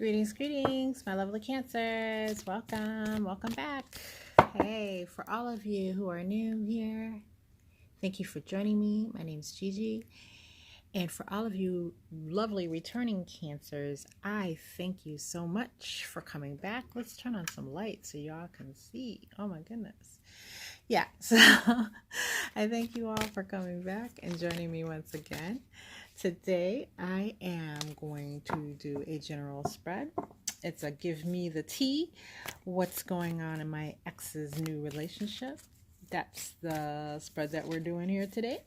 Greetings, my lovely Cancers. Welcome back. Hey, for all of you who are new here, thank you for joining me. My name is Gigi. And for all of you lovely returning Cancers, I thank you so much for coming back. Let's turn on some light so y'all can see. Oh my goodness. Yeah, so I thank you all for coming back and joining me once again. Today, I am going to do a general spread. It's a give me the tea. What's going on in my ex's new relationship? That's the spread that we're doing here today.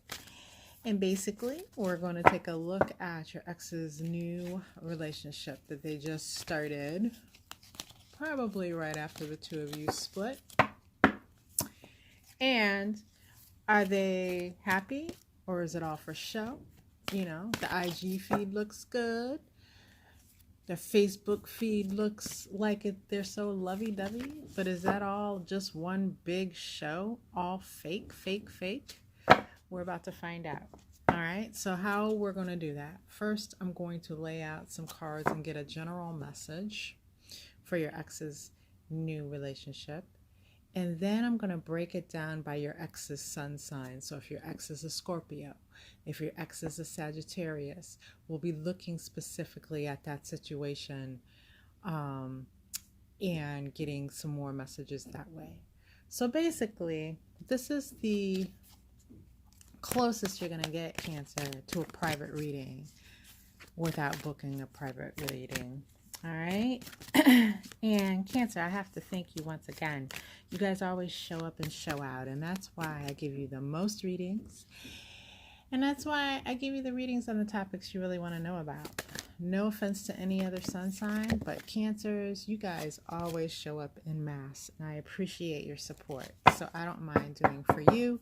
And basically, we're going to take a look at your ex's new relationship that they just started, probably right after the two of you split. And are they happy, or is it all for show? You know, the IG feed looks good. The Facebook feed looks like they're so lovey-dovey. But is that all just one big show? All fake? We're about to find out. All right, so how we're going to do that. First, I'm going to lay out some cards and get a general message for your ex's new relationship. And then I'm going to break it down by your ex's sun sign. So if your ex is a Scorpio, if your ex is a Sagittarius, we'll be looking specifically at that situation and getting some more messages that way. So basically, this is the closest you're going to get, Cancer, to a private reading without booking a private reading. All right. And Cancer, I have to thank you once again. You guys always show up and show out, and that's why I give you the most readings. And that's why I give you the readings on the topics you really want to know about. No offense to any other sun sign, but Cancers, you guys always show up en masse, and I appreciate your support. So I don't mind doing for you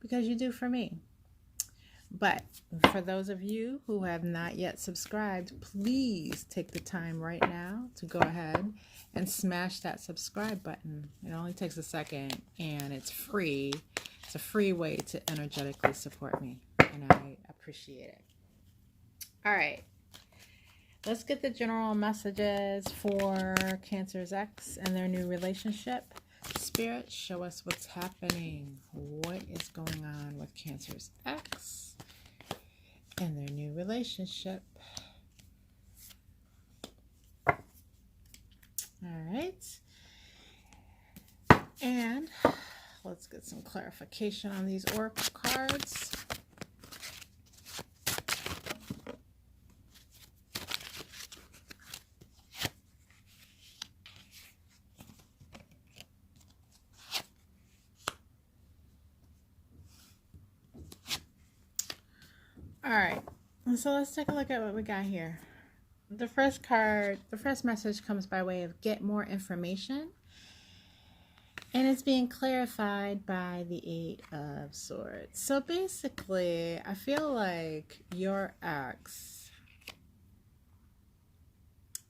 because you do for me. But for those of you who have not yet subscribed, please take the time right now to go ahead and smash that subscribe button. It only takes a second and it's free. It's a free way to energetically support me, and I appreciate it. All right. Let's get the general messages for Cancer's ex and their new relationship. Spirit, show us what's happening. What is going on with Cancer's ex and their new relationship? All right. And let's get some clarification on these oracle cards. All right, so let's take a look at what we got here. The first card, the first message comes by way of get more information. And it's being clarified by the Eight of Swords. So basically, I feel like your ex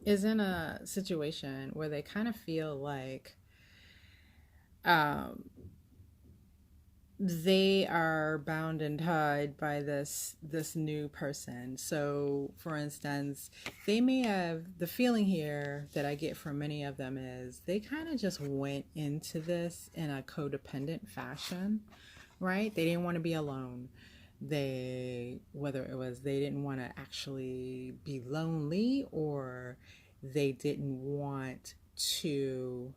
is in a situation where they kind of feel like they are bound and tied by this new person. So for instance, they may have, the feeling here that I get from many of them is they kind of just went into this in a codependent fashion, right? They didn't want to be alone. Whether it was they didn't want to actually be lonely, or they didn't want to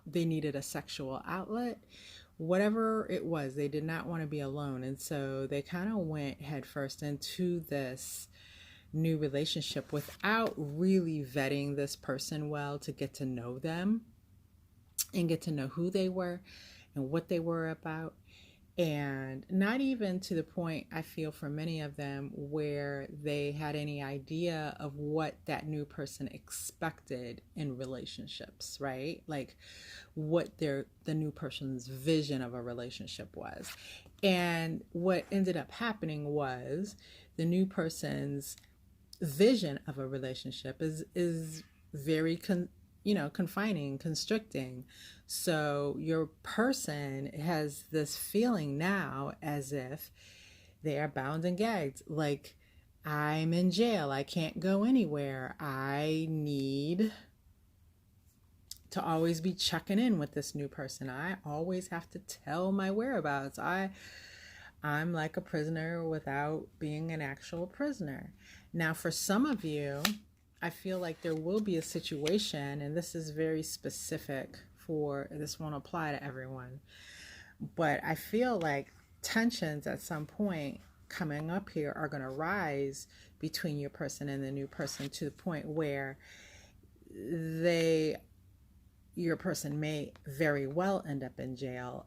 they needed a sexual outlet. Whatever it was, they did not want to be alone. And so they kind of went headfirst into this new relationship without really vetting this person well to get to know them and get to know who they were and what they were about. And not even to the point, I feel, for many of them where they had any idea of what that new person expected in relationships, right? Like what the new person's vision of a relationship was. And what ended up happening was the new person's vision of a relationship is very confining, constricting. So your person has this feeling now as if they are bound and gagged. Like I'm in jail. I can't go anywhere. I need to always be checking in with this new person. I always have to tell my whereabouts. I'm like a prisoner without being an actual prisoner. Now, for some of you, I feel like there will be a situation, and this is very specific for, this won't apply to everyone, but I feel like tensions at some point coming up here are going to rise between your person and the new person, to the point where they your person may very well end up in jail,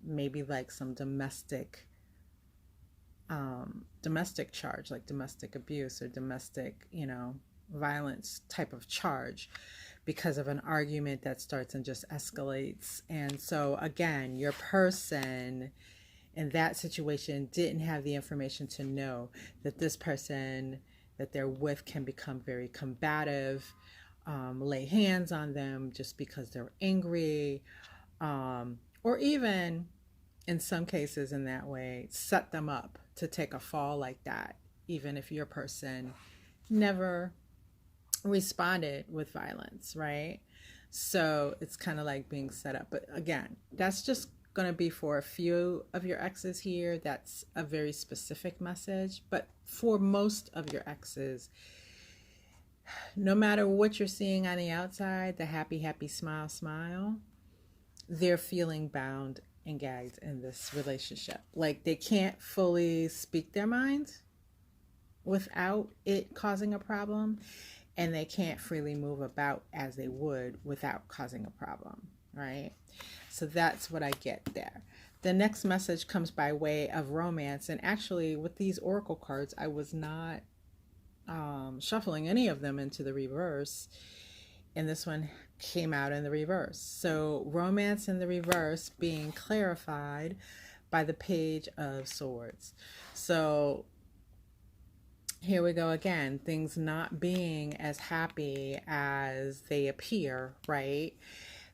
maybe like some domestic charge, like domestic abuse or domestic, violence type of charge, because of an argument that starts and just escalates. And so again, your person in that situation didn't have the information to know that this person that they're with can become very combative, lay hands on them just because they're angry, or even in some cases in that way set them up to take a fall like that, even if your person never responded with violence, right? So it's kind of like being set up. But again, that's just going to be for a few of your exes here. That's a very specific message. But for most of your exes, no matter what you're seeing on the outside, the happy, happy, smile, smile, they're feeling bound and gagged in this relationship. Like they can't fully speak their mind without it causing a problem, and they can't freely move about as they would without causing a problem, right? So that's what I get there. The next message comes by way of romance, and actually with these oracle cards, I was not shuffling any of them into the reverse, and this one came out in the reverse. So romance in the reverse being clarified by the Page of Swords. So here we go again, things not being as happy as they appear, right?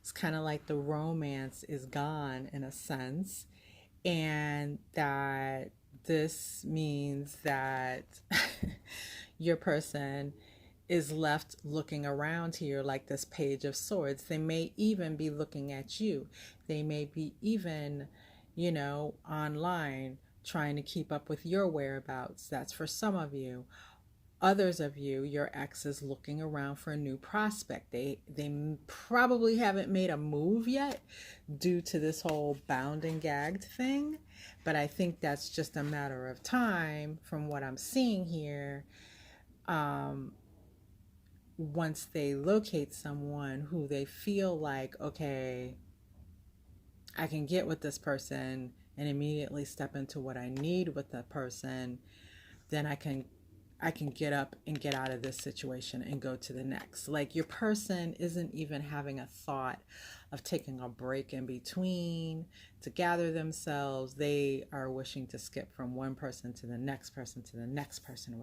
It's kind of like the romance is gone in a sense, and that this means that your person is left looking around here like this Page of Swords. They may even be looking at you. They may be even, online trying to keep up with your whereabouts. That's for some of you. Others of you, your ex is looking around for a new prospect. They probably haven't made a move yet due to this whole bound and gagged thing, but I think that's just a matter of time from what I'm seeing here. Once they locate someone who they feel like, okay, I can get with this person and immediately step into what I need with the person, then I can get up and get out of this situation and go to the next. Like your person isn't even having a thought of taking a break in between to gather themselves. They are wishing to skip from one person to the next person to the next person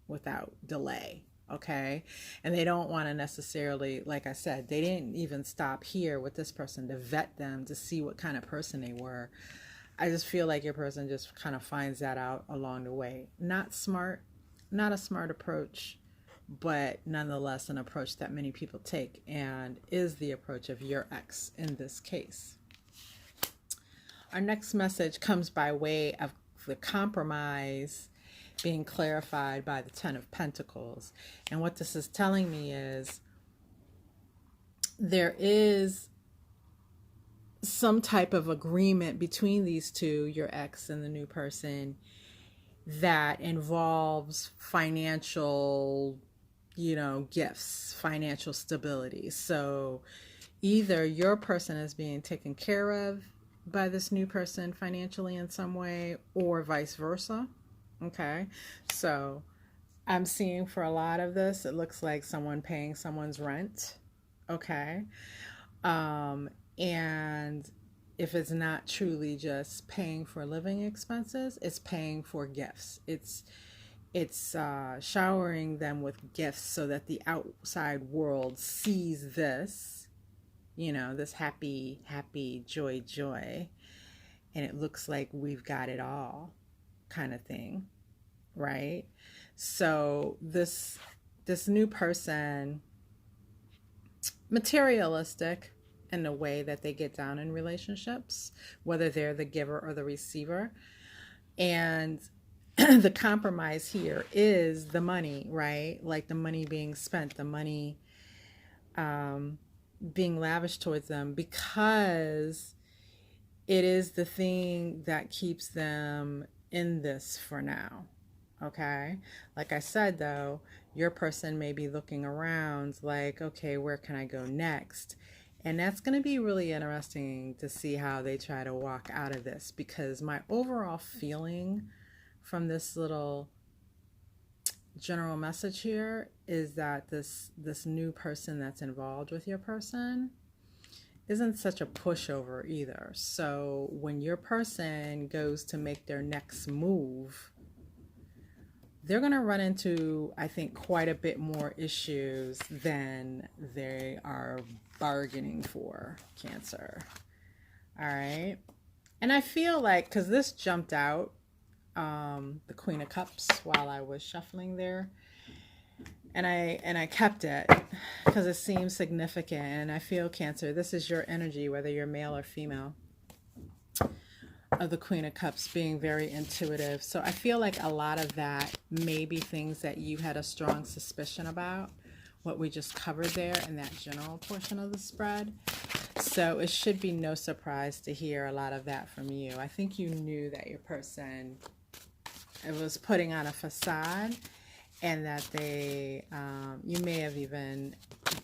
without delay. Okay. And they don't want to necessarily, like I said, they didn't even stop here with this person to vet them to see what kind of person they were. I just feel like your person just kind of finds that out along the way. Not smart, not a smart approach, but nonetheless an approach that many people take, and is the approach of your ex in this case. Our next message comes by way of the compromise being clarified by the Ten of Pentacles. And what this is telling me is there is some type of agreement between these two, your ex and the new person, that involves financial, gifts, financial stability. So either your person is being taken care of by this new person financially in some way, or vice versa. Okay, so I'm seeing for a lot of this, it looks like someone paying someone's rent. Okay, and if it's not truly just paying for living expenses, it's paying for gifts. It's showering them with gifts so that the outside world sees this, this happy, happy, joy, joy, and it looks like we've got it all kind of thing. right? So this new person, materialistic in the way that they get down in relationships, whether they're the giver or the receiver. And the compromise here is the money, right? Like the money being spent, the money being lavished towards them, because it is the thing that keeps them in this for now. Okay. Like I said, though, your person may be looking around like, okay, where can I go next? And that's going to be really interesting to see how they try to walk out of this, because my overall feeling from this little general message here is that this new person that's involved with your person isn't such a pushover either. So when your person goes to make their next move, they're going to run into, I think, quite a bit more issues than they are bargaining for, Cancer. All right. And I feel like, because this jumped out, the Queen of Cups, while I was shuffling there, and I kept it because it seems significant. And I feel, Cancer, this is your energy, whether you're male or female, of the Queen of Cups being very intuitive. So I feel like a lot of that may be things that you had a strong suspicion about, what we just covered there in that general portion of the spread. So it should be no surprise to hear a lot of that from you. I think you knew that your person, it was putting on a facade, and that they, you may have even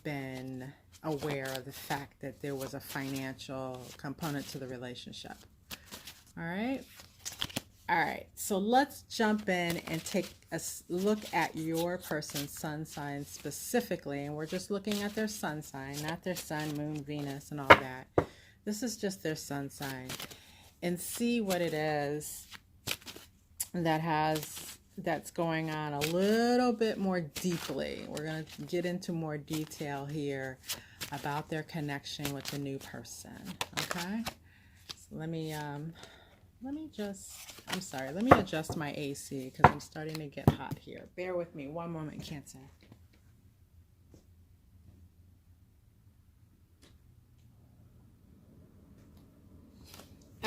been aware of the fact that there was a financial component to the relationship. All right. All right. So let's jump in and take a look at your person's sun sign specifically. And we're just looking at their sun sign, not their sun, moon, Venus, and all that. This is just their sun sign. And see what it is that's going on a little bit more deeply. We're going to get into more detail here about their connection with the new person. Okay. So let me adjust my AC because I'm starting to get hot here. Bear with me one moment, Cancer.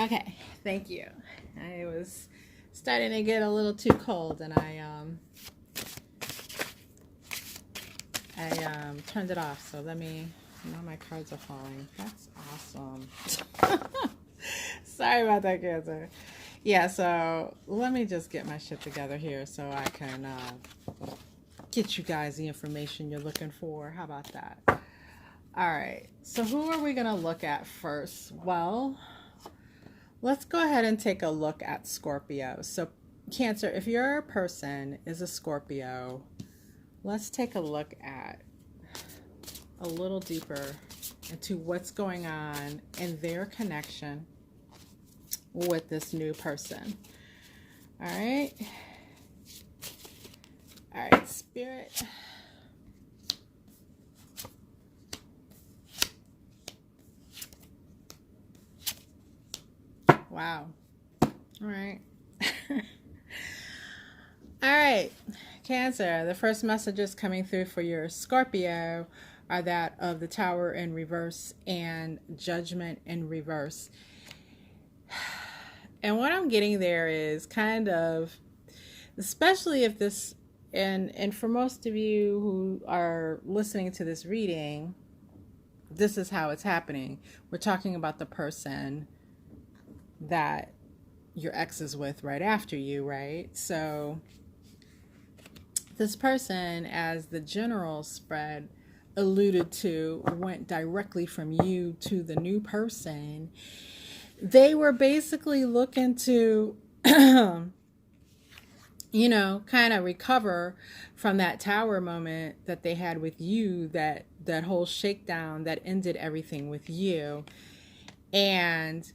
Okay, thank you. I was starting to get a little too cold, and I turned it off. So let me. Now my cards are falling. That's awesome. Sorry about that, Cancer. Yeah, so let me just get my shit together here so I can get you guys the information you're looking for. How about that? All right. So who are we going to look at first? Well, let's go ahead and take a look at Scorpio. So Cancer, if your person is a Scorpio, let's take a look at a little deeper into what's going on in their connection with this new person. All right. All right, Spirit. Wow. All right. All right, Cancer, the first messages coming through for your Scorpio are that of the Tower in reverse and Judgment in reverse. And what I'm getting there is kind of, especially if this, and for most of you who are listening to this reading, this is how it's happening. We're talking about the person that your ex is with right after you, right? So this person, as the general spread alluded to, went directly from you to the new person. They were basically looking to, kind of recover from that tower moment that they had with you, that whole shakedown that ended everything with you. And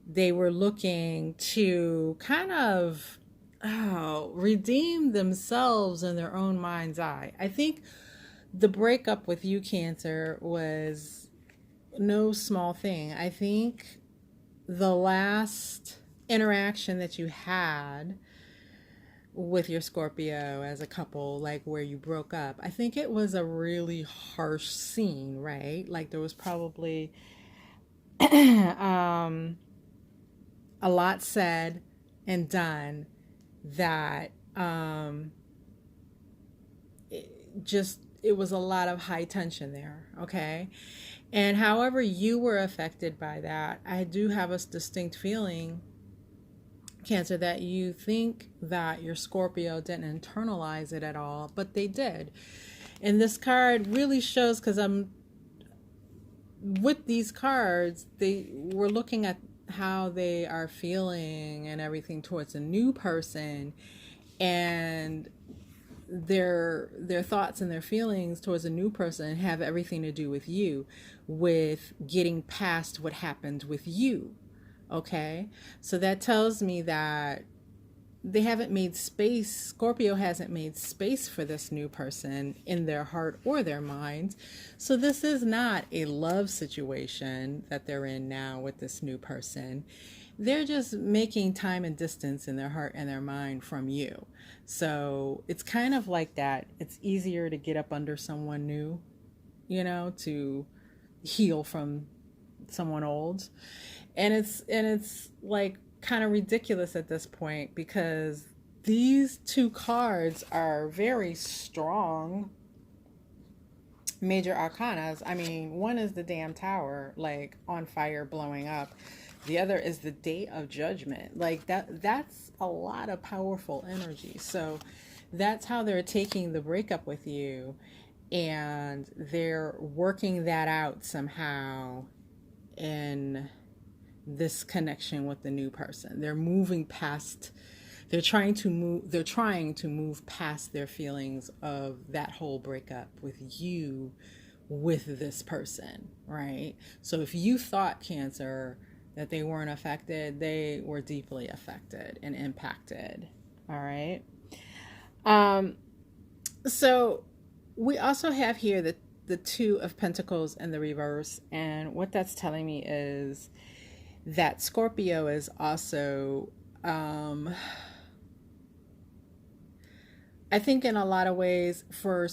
they were looking to kind of redeem themselves in their own mind's eye. I think the breakup with you, Cancer, was no small thing. I think the last interaction that you had with your Scorpio as a couple, like where you broke up, I think it was a really harsh scene, right? Like there was probably a lot said and done that it was a lot of high tension there, okay? And however you were affected by that, I do have a distinct feeling, Cancer, that you think that your Scorpio didn't internalize it at all, but they did. And this card really shows, because I'm with these cards, we're looking at how they are feeling and everything towards a new person, and their thoughts and their feelings towards a new person have everything to do with you, with getting past what happened with you. Okay, so that tells me that they haven't made space. Scorpio hasn't made space for this new person in their heart or their mind. So this is not a love situation that they're in now with this new person. They're just making time and distance in their heart and their mind from you. So it's kind of like that. It's easier to get up under someone new, to heal from someone old. And it's like kind of ridiculous at this point, because these two cards are very strong major arcanas. I mean, one is the damn tower, like on fire, blowing up. The other is the day of judgment. Like that's a lot of powerful energy. So that's how they're taking the breakup with you, and they're working that out somehow in this connection with the new person. They're moving past, they're trying to move past their feelings of that whole breakup with you, with this person, right? So if you thought, Cancer, that they weren't affected, they were deeply affected and impacted. All right. So we also have here the Two of Pentacles in the reverse, and what that's telling me is that Scorpio is also, I think in a lot of ways, for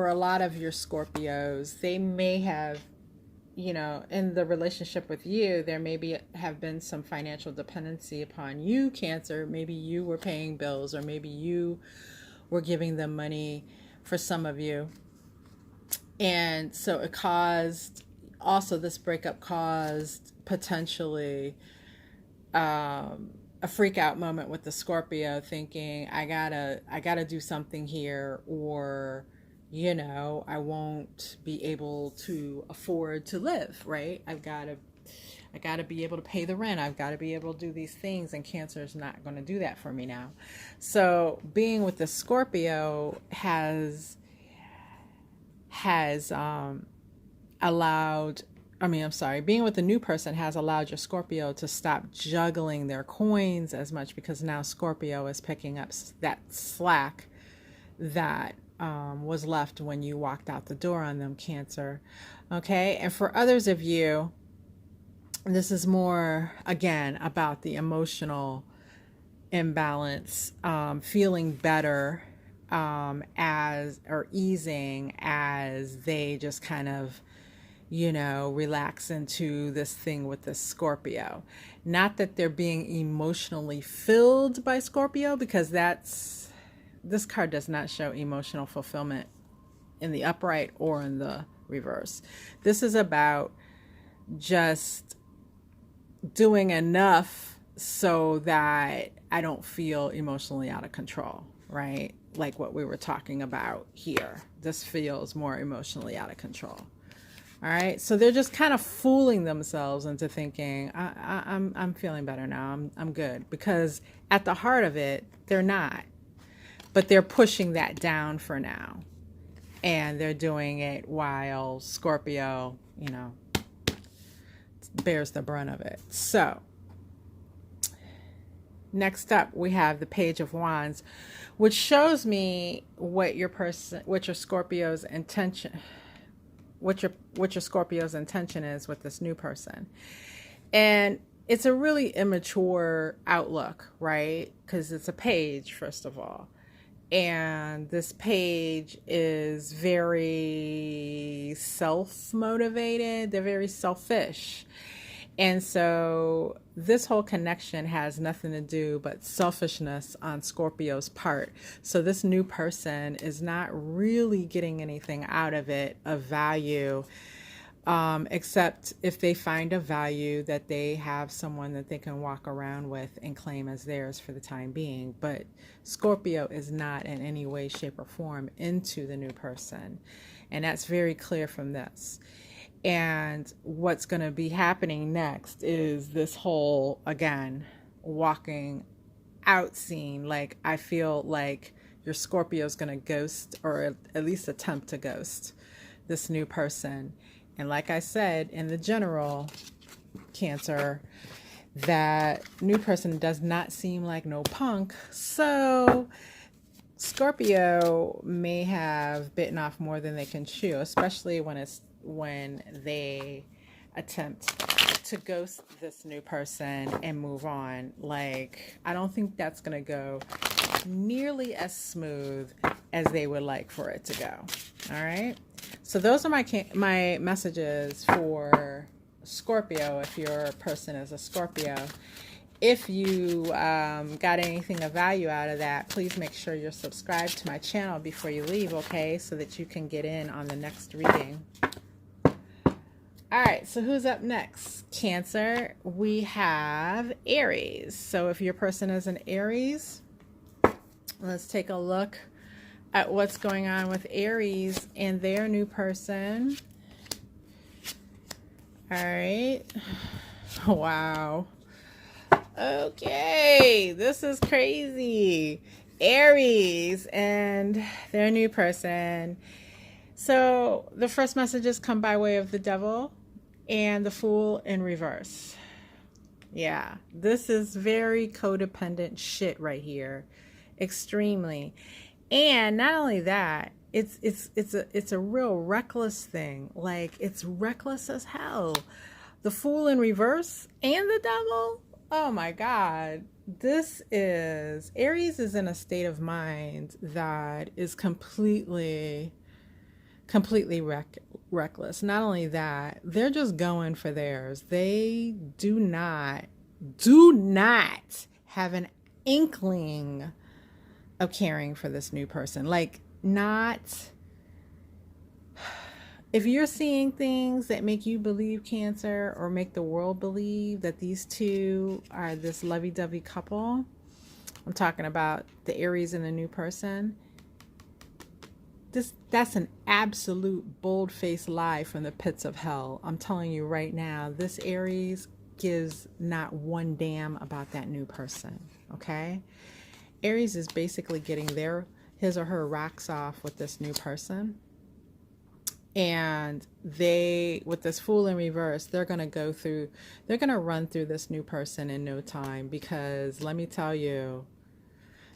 a lot of your Scorpios, they may have, in the relationship with you, there have been some financial dependency upon you, Cancer. Maybe you were paying bills, or maybe you were giving them money, for some of you. And so it caused, also this breakup caused potentially a freak out moment with the Scorpio, thinking I gotta do something here, or I won't be able to afford to live, right? I gotta be able to pay the rent. I've got to be able to do these things, and Cancer is not going to do that for me now. So being with the Scorpio has allowed, being with the new person has allowed your Scorpio to stop juggling their coins as much, because now Scorpio is picking up that slack that was left when you walked out the door on them, Cancer. Okay, and for others of you, this is more, again, about the emotional imbalance, feeling better easing as they just kind of, relax into this thing with the Scorpio. Not that they're being emotionally filled by Scorpio, because this card does not show emotional fulfillment in the upright or in the reverse. This is about just doing enough so that I don't feel emotionally out of control, right? Like what we were talking about here. This feels more emotionally out of control. All right, so they're just kind of fooling themselves into thinking, I'm feeling better now. I'm good, because at the heart of it, they're not. But they're pushing that down for now, and they're doing it while Scorpio, bears the brunt of it. So next up, we have the Page of Wands, which shows me what your Scorpio's intention is with this new person. And it's a really immature outlook, right? Because it's a page, first of all. And this page is very self-motivated. They're very selfish. And so this whole connection has nothing to do but selfishness on Scorpio's part. So this new person is not really getting anything out of it of value, except if they find a value that they have someone that they can walk around with and claim as theirs for the time being. But Scorpio is not in any way, shape, or form into the new person. And that's very clear from this. And what's going to be happening next is this whole, again, walking out scene. Like, I feel like your Scorpio is going to ghost, or at least attempt to ghost, this new person. And like I said, in the general, Cancer, that new person does not seem like no punk. So Scorpio may have bitten off more than they can chew, especially when they attempt to ghost this new person and move on. Like, I don't think that's going to go nearly as smooth as they would like for it to go. All right. So those are my messages for Scorpio. If your person is a Scorpio, if you got anything of value out of that, please make sure you're subscribed to my channel before you leave, okay? So that you can get in on the next reading. All right, so who's up next? Cancer. We have Aries. So if your person is an Aries, let's take a look at what's going on with Aries and their new person. All right. Wow. Okay, this is crazy. Aries and their new person. So the first messages come by way of the Devil and the Fool in reverse. Yeah, this is very codependent shit right here. Extremely. And not only that, it's a real reckless thing. Like, it's reckless as hell. The Fool in reverse and the Devil. Oh my God. This is, Aries is in a state of mind that is completely reckless. Not only that, they're just going for theirs. They do not have an inkling of caring for this new person. Like, not, if you're seeing things that make you believe, Cancer, or make the world believe that these two are this lovey-dovey couple, I'm talking about the Aries and the new person, that's an absolute bold-faced lie from the pits of hell. I'm telling you right now, this Aries gives not one damn about that new person, okay? Aries is basically getting his or her rocks off with this new person. And with this Fool in reverse, they're going to run through this new person in no time, because let me tell you,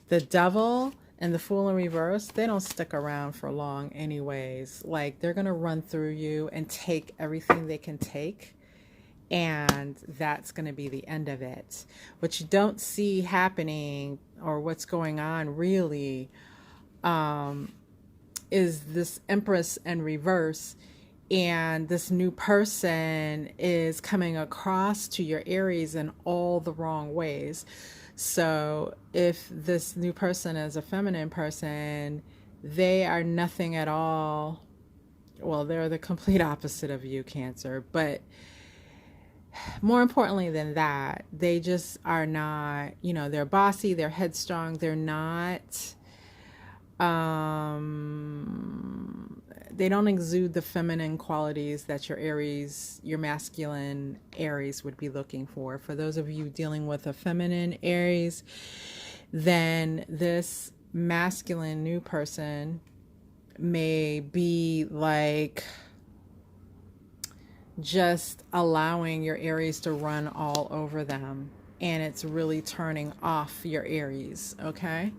the Devil and the Fool in reverse, they don't stick around for long anyways. Like, they're going to run through you and take everything they can take. And that's going to be the end of it. What you don't see happening, or what's going on really, is this Empress in reverse, and this new person is coming across to your Aries in all the wrong ways. So if this new person is a feminine person, they are nothing at all. Well, they're the complete opposite of you, Cancer. But more importantly than that, they just are not, they're bossy, they're headstrong, they're not, they don't exude the feminine qualities that your Aries, your masculine Aries would be looking for. For those of you dealing with a feminine Aries, then this masculine new person may be like just allowing your Aries to run all over them, and it's really turning off your Aries, okay?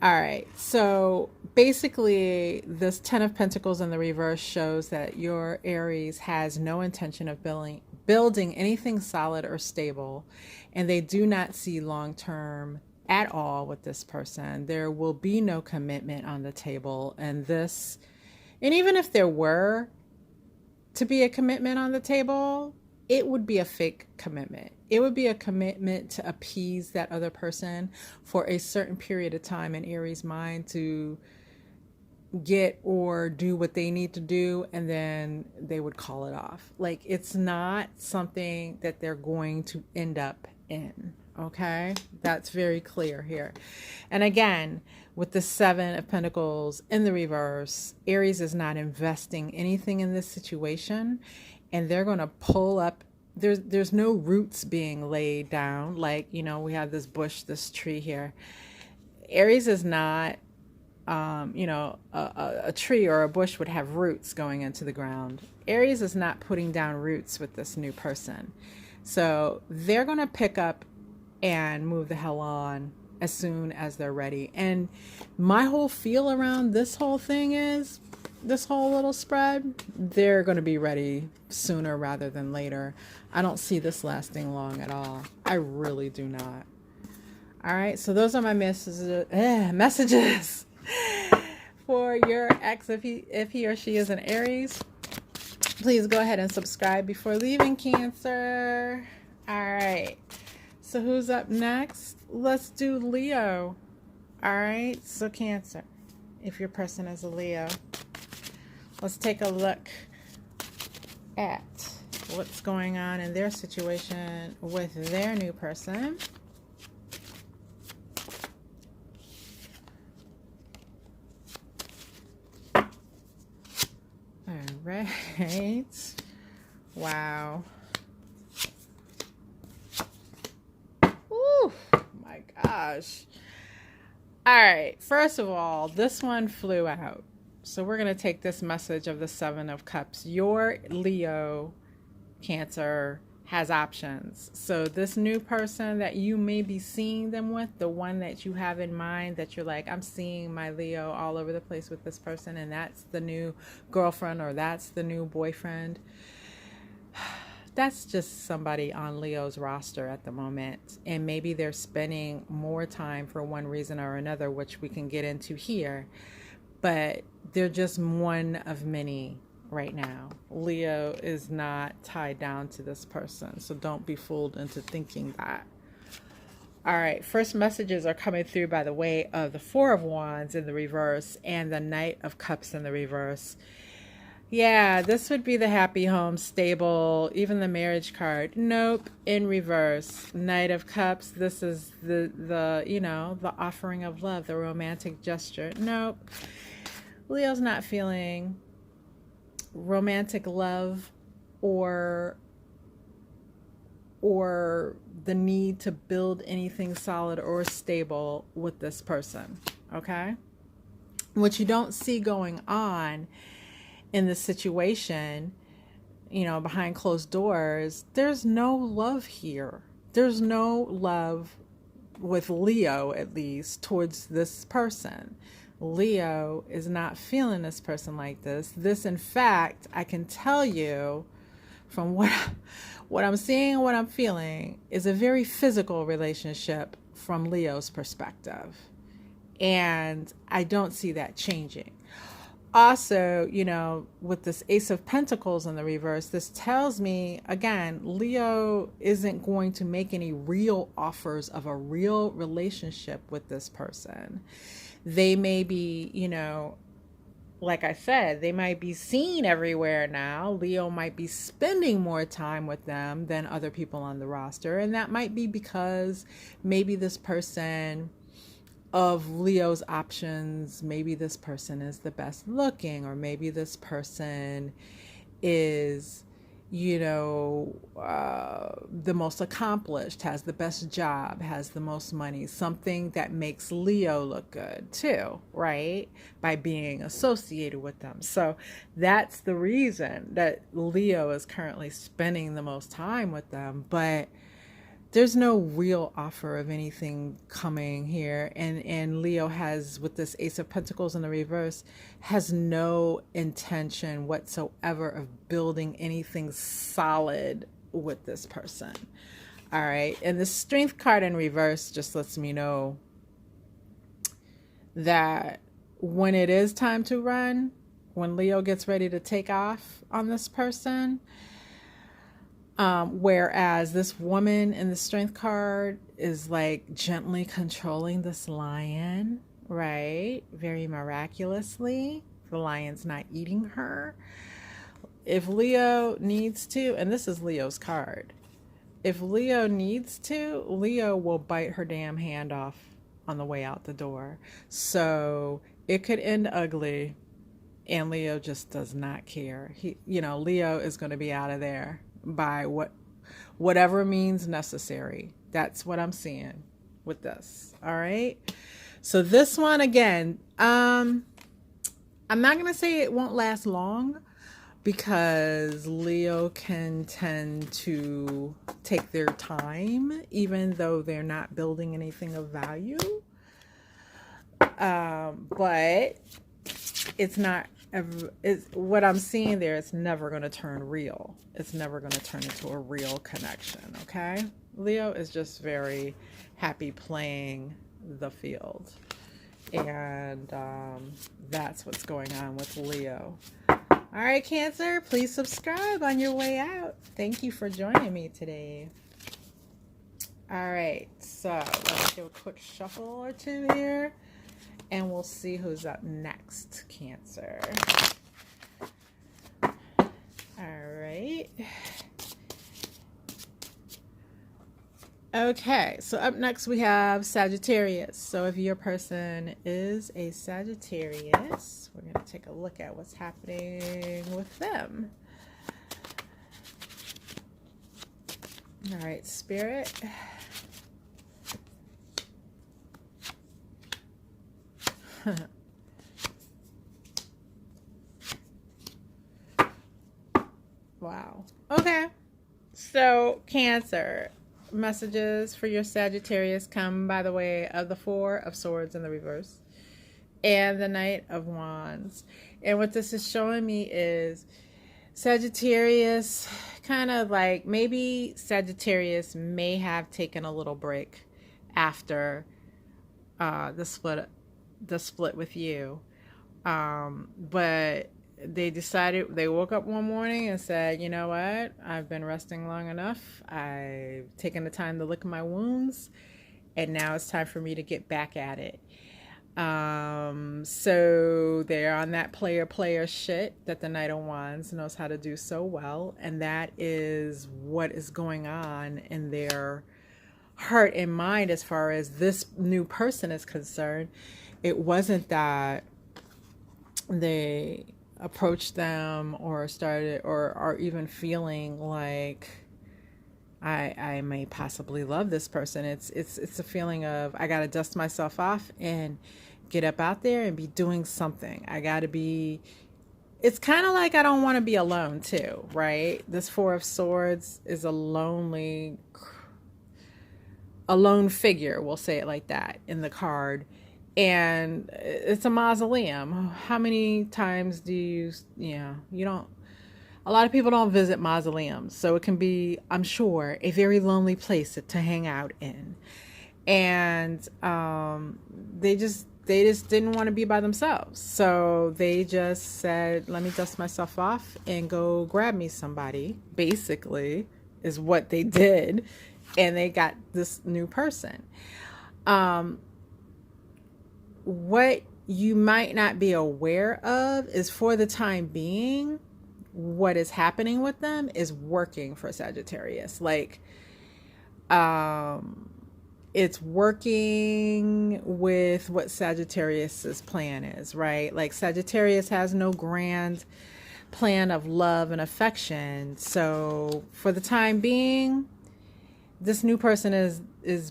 All right. So basically, this Ten of Pentacles in the reverse shows that your Aries has no intention of building anything solid or stable, and they do not see long term at all with this person. There will be no commitment on the table, and even if there were to be a commitment on the table, it would be a fake commitment. It would be a commitment to appease that other person for a certain period of time in Aries' mind to get or do what they need to do, and then they would call it off. Like, it's not something that they're going to end up in. Okay, that's very clear here. And again, with the Seven of Pentacles in the reverse, Aries is not investing anything in this situation, and they're going to pull up. There's no roots being laid down. Like, you know, we have this bush, this tree here. Aries is not, a tree or a bush would have roots going into the ground. Aries is not putting down roots with this new person. So they're going to pick up and move the hell on as soon as they're ready. And my whole feel around this whole thing is, this whole little spread, they're going to be ready sooner rather than later. I don't see this lasting long at all. I really do not. All right, so those are my messages for your ex if he or she is an Aries. Please go ahead and subscribe before leaving, Cancer. All right, so who's up next? Let's do Leo. All right, so Cancer, if your person is a Leo, let's take a look at what's going on in their situation with their new person. All right. Wow. Ooh, my gosh. All right. First of all, this one flew out. So we're going to take this message of the Seven of Cups. Your Leo, Cancer, has options. So this new person that you may be seeing them with, the one that you have in mind that you're like, I'm seeing my Leo all over the place with this person, and that's the new girlfriend or that's the new boyfriend. That's just somebody on Leo's roster at the moment. And maybe they're spending more time for one reason or another, which we can get into here. But they're just one of many right now. Leo is not tied down to this person, so don't be fooled into thinking that. All right, first messages are coming through by the way of the Four of Wands in the reverse and the Knight of Cups in the reverse. Yeah, this would be the happy home, stable, even the marriage card. Nope, in reverse. Knight of Cups, this is the offering of love, the romantic gesture. Nope. Leo's not feeling romantic love or the need to build anything solid or stable with this person. Okay? What you don't see going on in the situation, behind closed doors, there's no love here. There's no love with Leo, at least, towards this person. Leo is not feeling this person like this. This, in fact, I can tell you from what I'm seeing and what I'm feeling, is a very physical relationship from Leo's perspective. And I don't see that changing. Also, with this Ace of Pentacles in the reverse, this tells me, again, Leo isn't going to make any real offers of a real relationship with this person. They may be, like I said, they might be seen everywhere now. Leo might be spending more time with them than other people on the roster. And that might be because maybe this person, of Leo's options, maybe this person is the best looking, or maybe this person is, the most accomplished, has the best job, has the most money, something that makes Leo look good too, right? By being associated with them. So that's the reason that Leo is currently spending the most time with them. But there's no real offer of anything coming here. And Leo has, with this Ace of Pentacles in the reverse, has no intention whatsoever of building anything solid with this person. All right. And the Strength card in reverse just lets me know that when it is time to run, when Leo gets ready to take off on this person, whereas this woman in the Strength card is like gently controlling this lion, right? Very miraculously. The lion's not eating her. If Leo needs to, and this is Leo's card, if Leo needs to, Leo will bite her damn hand off on the way out the door. So it could end ugly, and Leo just does not care. Leo is going to be out of there by whatever means necessary. That's what I'm seeing with this. All right. So this one again, I'm not going to say it won't last long, because Leo can tend to take their time, even though they're not building anything of value. But it's not ever, what I'm seeing there, it's never going to turn real. It's never going to turn into a real connection. Okay. Leo is just very happy playing the field. And that's what's going on with Leo. All right, Cancer, please subscribe on your way out. Thank you for joining me today. All right, so let's do a quick shuffle or two here, and we'll see who's up next, Cancer. All right. Okay, so up next we have Sagittarius. So if your person is a Sagittarius, we're going to take a look at what's happening with them. All right, Spirit. Wow. Okay. So, Cancer. Messages for your Sagittarius come by the way of the Four of Swords in the reverse and the Knight of Wands. And what this is showing me is Sagittarius, kind of like maybe Sagittarius may have taken a little break after the split with you. But they woke up one morning and said, you know what? I've been resting long enough. I've taken the time to lick my wounds, and now it's time for me to get back at it. So they're on that player shit that the Knight of Wands knows how to do so well. And that is what is going on in their heart and mind as far as this new person is concerned. It wasn't that they approached them or started or are even feeling like I may possibly love this person. It's a feeling of I gotta dust myself off and get up out there and be doing something. It's kind of like I don't want to be alone too, right? This Four of Swords is a lone figure, we'll say it like that, in the card. And it's a mausoleum. How many times do you don't, a lot of people don't visit mausoleums. So it can be, I'm sure, a very lonely place to hang out in. And they just didn't want to be by themselves. So they just said, let me dust myself off and go grab me somebody, basically, is what they did. And they got this new person. What you might not be aware of is, for the time being, what is happening with them is working for Sagittarius. Like, it's working with what Sagittarius's plan is, right? Like, Sagittarius has no grand plan of love and affection. So for the time being, this new person is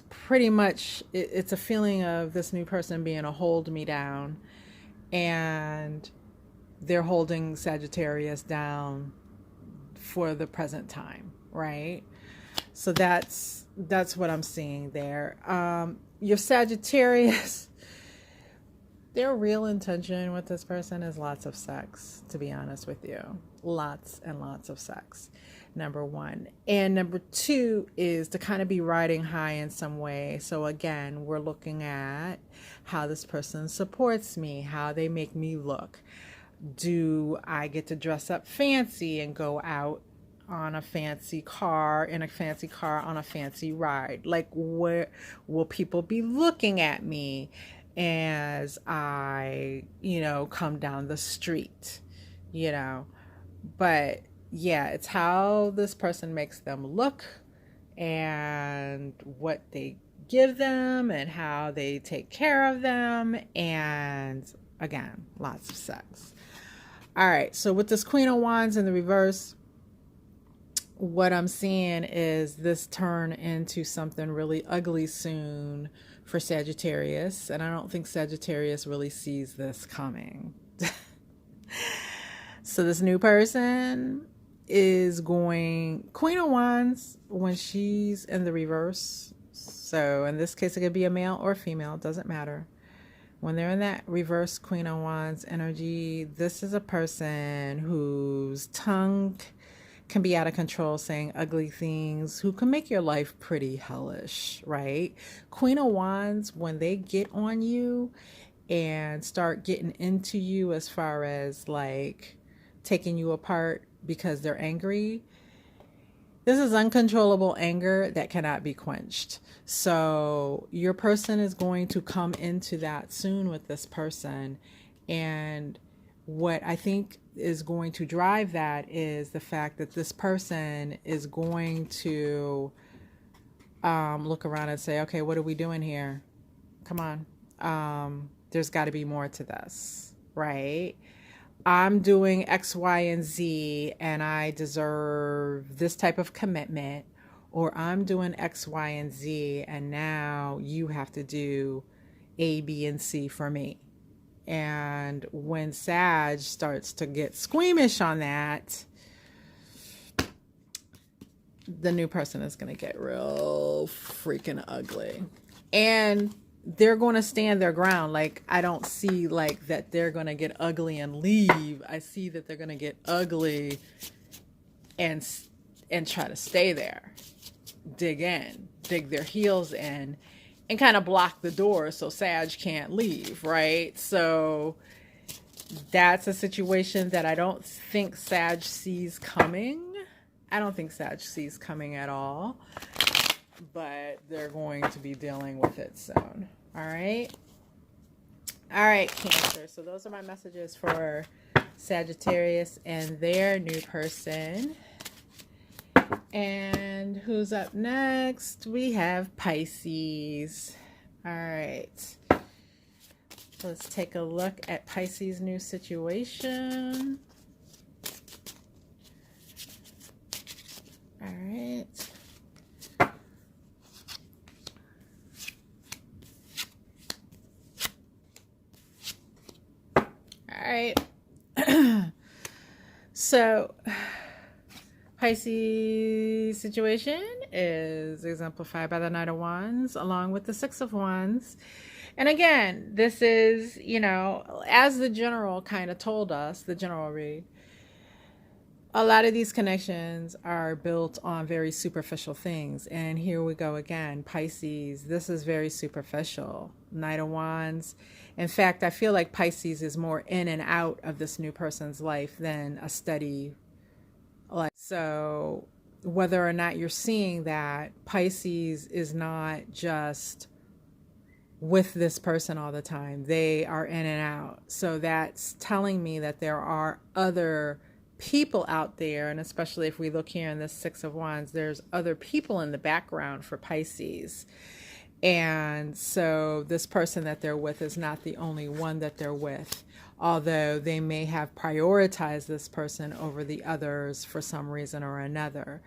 pretty much, it's a feeling of this new person being a hold me down, and they're holding Sagittarius down for the present time, right? So that's what I'm seeing there. Your Sagittarius, their real intention with this person is lots of sex, to be honest with you. Lots and lots of sex, number one. And number two is to kind of be riding high in some way. So again, we're looking at how this person supports me, how they make me look. Do I get to dress up fancy and go out on a fancy car, in a fancy car on a fancy ride? Like, where will people be looking at me as I, come down the street, But yeah, it's how this person makes them look and what they give them and how they take care of them. And again, lots of sex. All right, so with this Queen of Wands in the reverse, what I'm seeing is this turn into something really ugly soon for Sagittarius. And I don't think Sagittarius really sees this coming. So this new person is going, Queen of Wands, when she's in the reverse, so in this case it could be a male or female, it doesn't matter. When they're in that reverse Queen of Wands energy, this is a person whose tongue can be out of control, saying ugly things, who can make your life pretty hellish, right? Queen of Wands, when they get on you and start getting into you as far as like taking you apart because they're angry, this is uncontrollable anger that cannot be quenched. So your person is going to come into that soon with this person. And what I think is going to drive that is the fact that this person is going to look around and say, okay, what are we doing here? Come on. There's got to be more to this, right? I'm doing X, Y, and Z, and I deserve this type of commitment. Or I'm doing X, Y, and Z, and now you have to do A, B, and C for me. And when Sag starts to get squeamish on that, the new person is going to get real freaking ugly. And they're going to stand their ground. Like, I don't see like that they're going to get ugly and leave. I see that they're going to get ugly and try to stay there. Dig their heels in and kind of block the door so Sag can't leave, right? So that's a situation that I don't think Sag sees coming. I don't think Sag sees coming at all, but they're going to be dealing with it soon. All right, Cancer. So those are my messages for Sagittarius and their new person. And who's up next? We have Pisces. All right. Let's take a look at Pisces' new situation. All right. All right. So Pisces situation is exemplified by the Knight of Wands along with the Six of Wands. And again, this is, as the general kind of told us, the general read, a lot of these connections are built on very superficial things. And here we go again. Pisces, this is very superficial. Knight of Wands. In fact, I feel like Pisces is more in and out of this new person's life than a steady life. So whether or not you're seeing that, Pisces is not just with this person all the time. They are in and out. So that's telling me that there are other people out there, and especially if we look here in this Six of Wands, there's other people in the background for Pisces. And so this person that they're with is not the only one that they're with, although they may have prioritized this person over the others for some reason or another.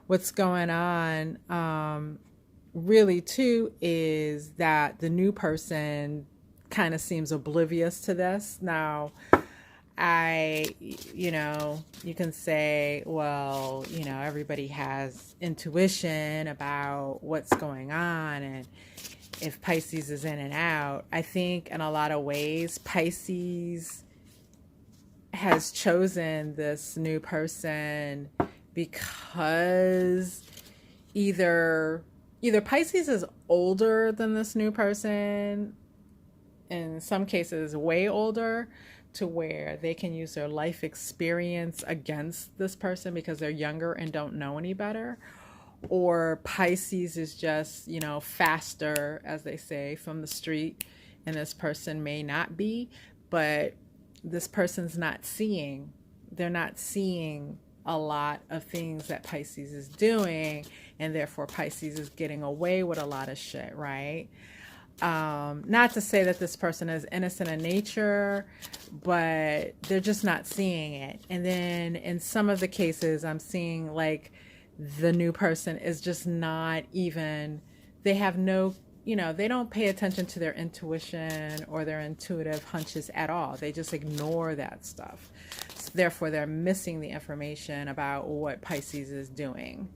What's going on really too is that the new person kind of seems oblivious to this. Now, I you know, you can say, well, you know, everybody has intuition about what's going on and if Pisces is in and out. I think in a lot of ways, Pisces has chosen this new person because either Pisces is older than this new person, in some cases way older, to where they can use their life experience against this person because they're younger and don't know any better. Or Pisces is just, you know, faster, as they say, from the street, and this person may not be, but this person's not seeing. They're not seeing a lot of things that Pisces is doing, and therefore Pisces is getting away with a lot of shit, right? Not to say that this person is innocent in nature, but they're just not seeing it. And then in some of the cases, I'm seeing like the new person is just not even, they have no, you know, they don't pay attention to their intuition or their intuitive hunches at all. They just ignore that stuff. So therefore, they're missing the information about what Pisces is doing.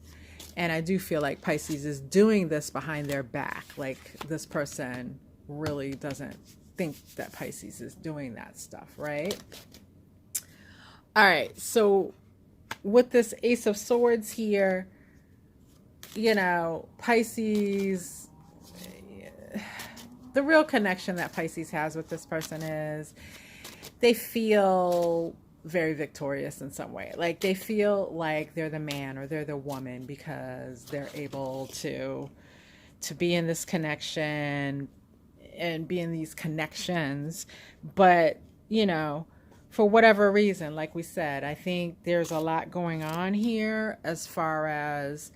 And I do feel like Pisces is doing this behind their back. Like this person really doesn't think that Pisces is doing that stuff, right? All right. So with this Ace of Swords here, you know, Pisces, the real connection that Pisces has with this person is they feel very victorious in some way. Like they feel like they're the man or they're the woman because they're able to be in this connection and be in these connections. But, you know, for whatever reason, like we said, I think there's a lot going on here as far as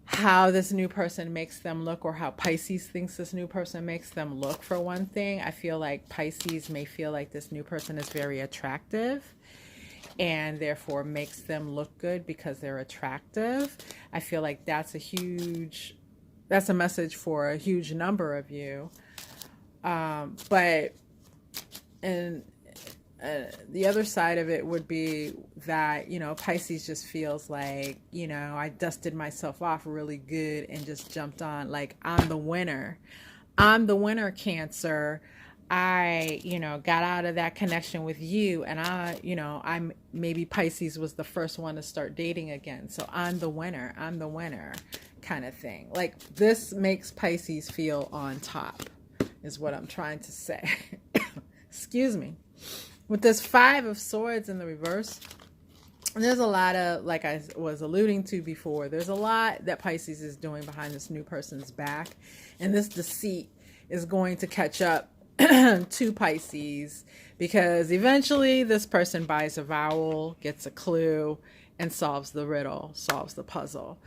how this new person makes them look, or how Pisces thinks this new person makes them look. For one thing, I feel like Pisces may feel like this new person is very attractive and therefore makes them look good because they're attractive. I feel like that's a message for a huge number of you. But the other side of it would be that, you know, Pisces just feels like, you know, I dusted myself off really good and just jumped on. Like, I'm the winner. I'm the winner, Cancer. I, you know, got out of that connection with you, and maybe Pisces was the first one to start dating again. So I'm the winner kind of thing. Like, this makes Pisces feel on top is what I'm trying to say. Excuse me. With this Five of Swords in the reverse, there's a lot of, like I was alluding to before, there's a lot that Pisces is doing behind this new person's back. And this deceit is going to catch up to Pisces, because eventually this person buys a vowel, gets a clue, and solves the riddle, solves the puzzle.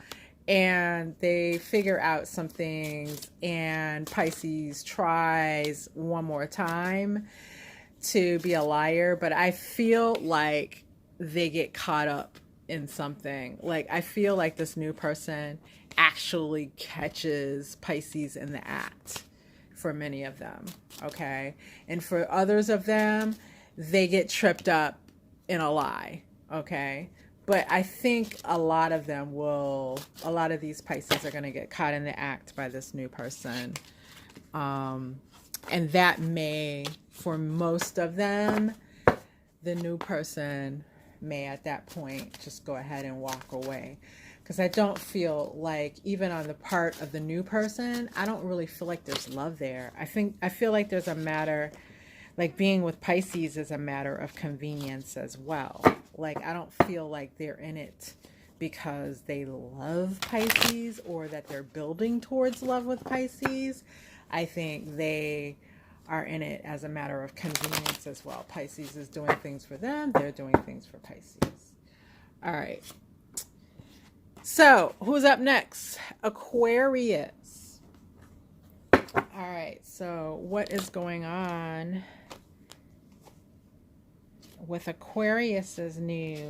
And they figure out some things, and Pisces tries one more time to be a liar, but I feel like they get caught up in something. Like, I feel like this new person actually catches Pisces in the act for many of them, okay? And for others of them, they get tripped up in a lie, okay? But I think a lot of these Pisces are going to get caught in the act by this new person. And that may, for most of them, the new person may at that point just go ahead and walk away. Because I don't feel like, even on the part of the new person, I don't really feel like there's love there. I feel like there's a matter, like being with Pisces is a matter of convenience as well. Like, I don't feel like they're in it because they love Pisces or that they're building towards love with Pisces. I think they are in it as a matter of convenience as well. Pisces is doing things for them. They're doing things for Pisces. All right. So who's up next? Aquarius. All right. So what is going on with Aquarius's new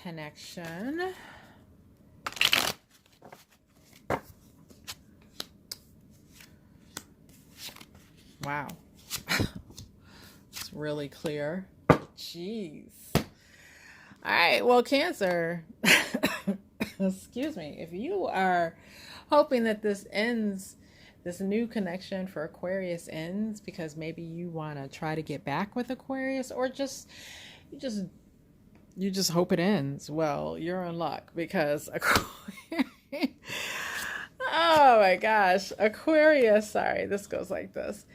connection? Wow. It's really clear. Jeez. All right. Well, Cancer, excuse me. If you are hoping that this ends, this new connection for Aquarius ends because maybe you want to try to get back with Aquarius, or you just you just hope it ends, well, you're in luck because Aquarius. Oh my gosh, Aquarius. Sorry, this goes like this.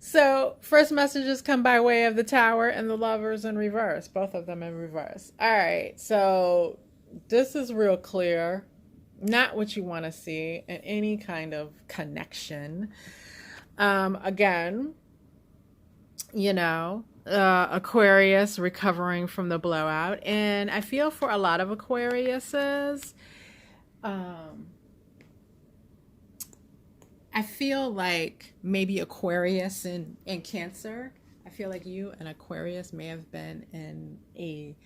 So, first messages come by way of the Tower and the Lovers in reverse, both of them in reverse. All right, so this is real clear. Not what you want to see in any kind of connection. Again, Aquarius recovering from the blowout. And I feel for a lot of Aquariuses, I feel like maybe Aquarius and Cancer, I feel like you and Aquarius may have been in a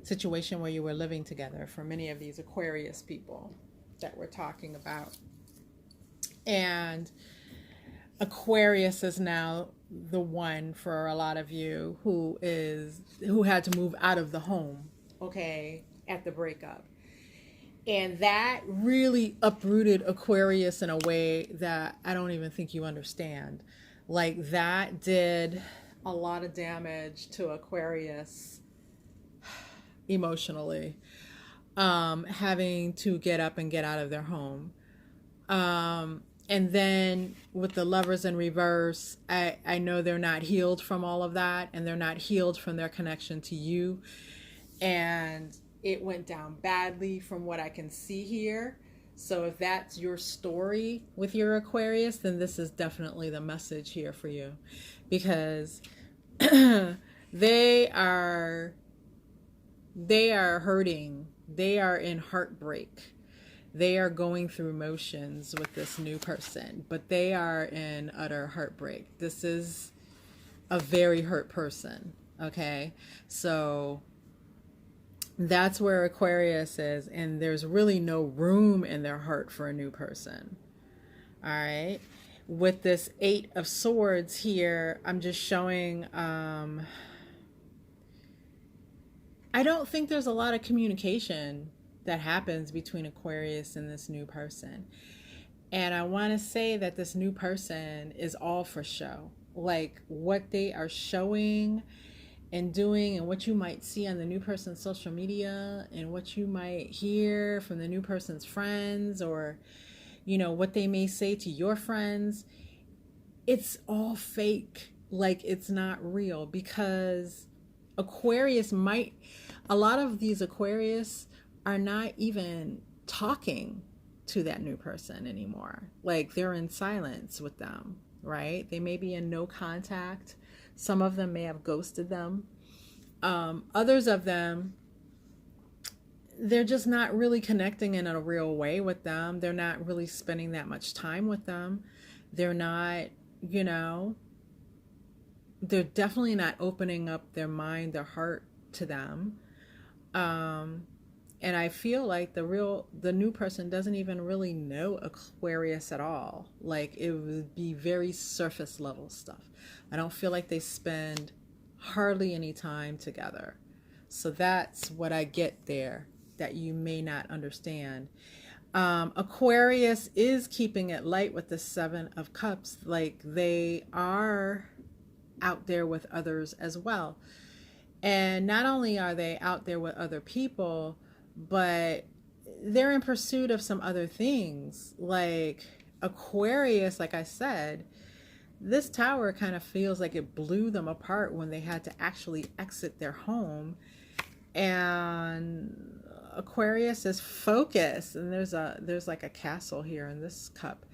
situation where you were living together for many of these Aquarius people that we're talking about. And Aquarius is now the one for a lot of you who had to move out of the home, okay, at the breakup. And that really uprooted Aquarius in a way that I don't even think you understand. Like, that did a lot of damage to Aquarius emotionally, having to get up and get out of their home. And then with the Lovers in reverse, I know they're not healed from all of that, and they're not healed from their connection to you. And it went down badly from what I can see here. So if that's your story with your Aquarius, then this is definitely the message here for you, because they are hurting. They are in heartbreak. They are going through motions with this new person, but they are in utter heartbreak. This is a very hurt person. Okay. So that's where Aquarius is, and there's really no room in their heart for a new person. All right. With this 8 of Swords here, I'm just showing, I don't think there's a lot of communication that happens between Aquarius and this new person. And I want to say that this new person is all for show. Like, what they are showing and doing, and what you might see on the new person's social media, and what you might hear from the new person's friends, or what they may say to your friends, it's all fake. Like, it's not real, because a lot of these Aquarius are not even talking to that new person anymore. Like, they're in silence with them, right? They may be in no contact. Some of them may have ghosted them. Others of them, they're just not really connecting in a real way with them. They're not really spending that much time with them. They're not, they're definitely not opening up their mind, their heart to them. And I feel like the new person doesn't even really know Aquarius at all. Like, it would be very surface level stuff. I don't feel like they spend hardly any time together. So that's what I get there that you may not understand. Aquarius is keeping it light with the 7 of Cups. Like, they are out there with others as well. And not only are they out there with other people, but they're in pursuit of some other things. Like, Aquarius, like I said, this Tower kind of feels like it blew them apart when they had to actually exit their home. And Aquarius is focused, and there's like a castle here in this cup.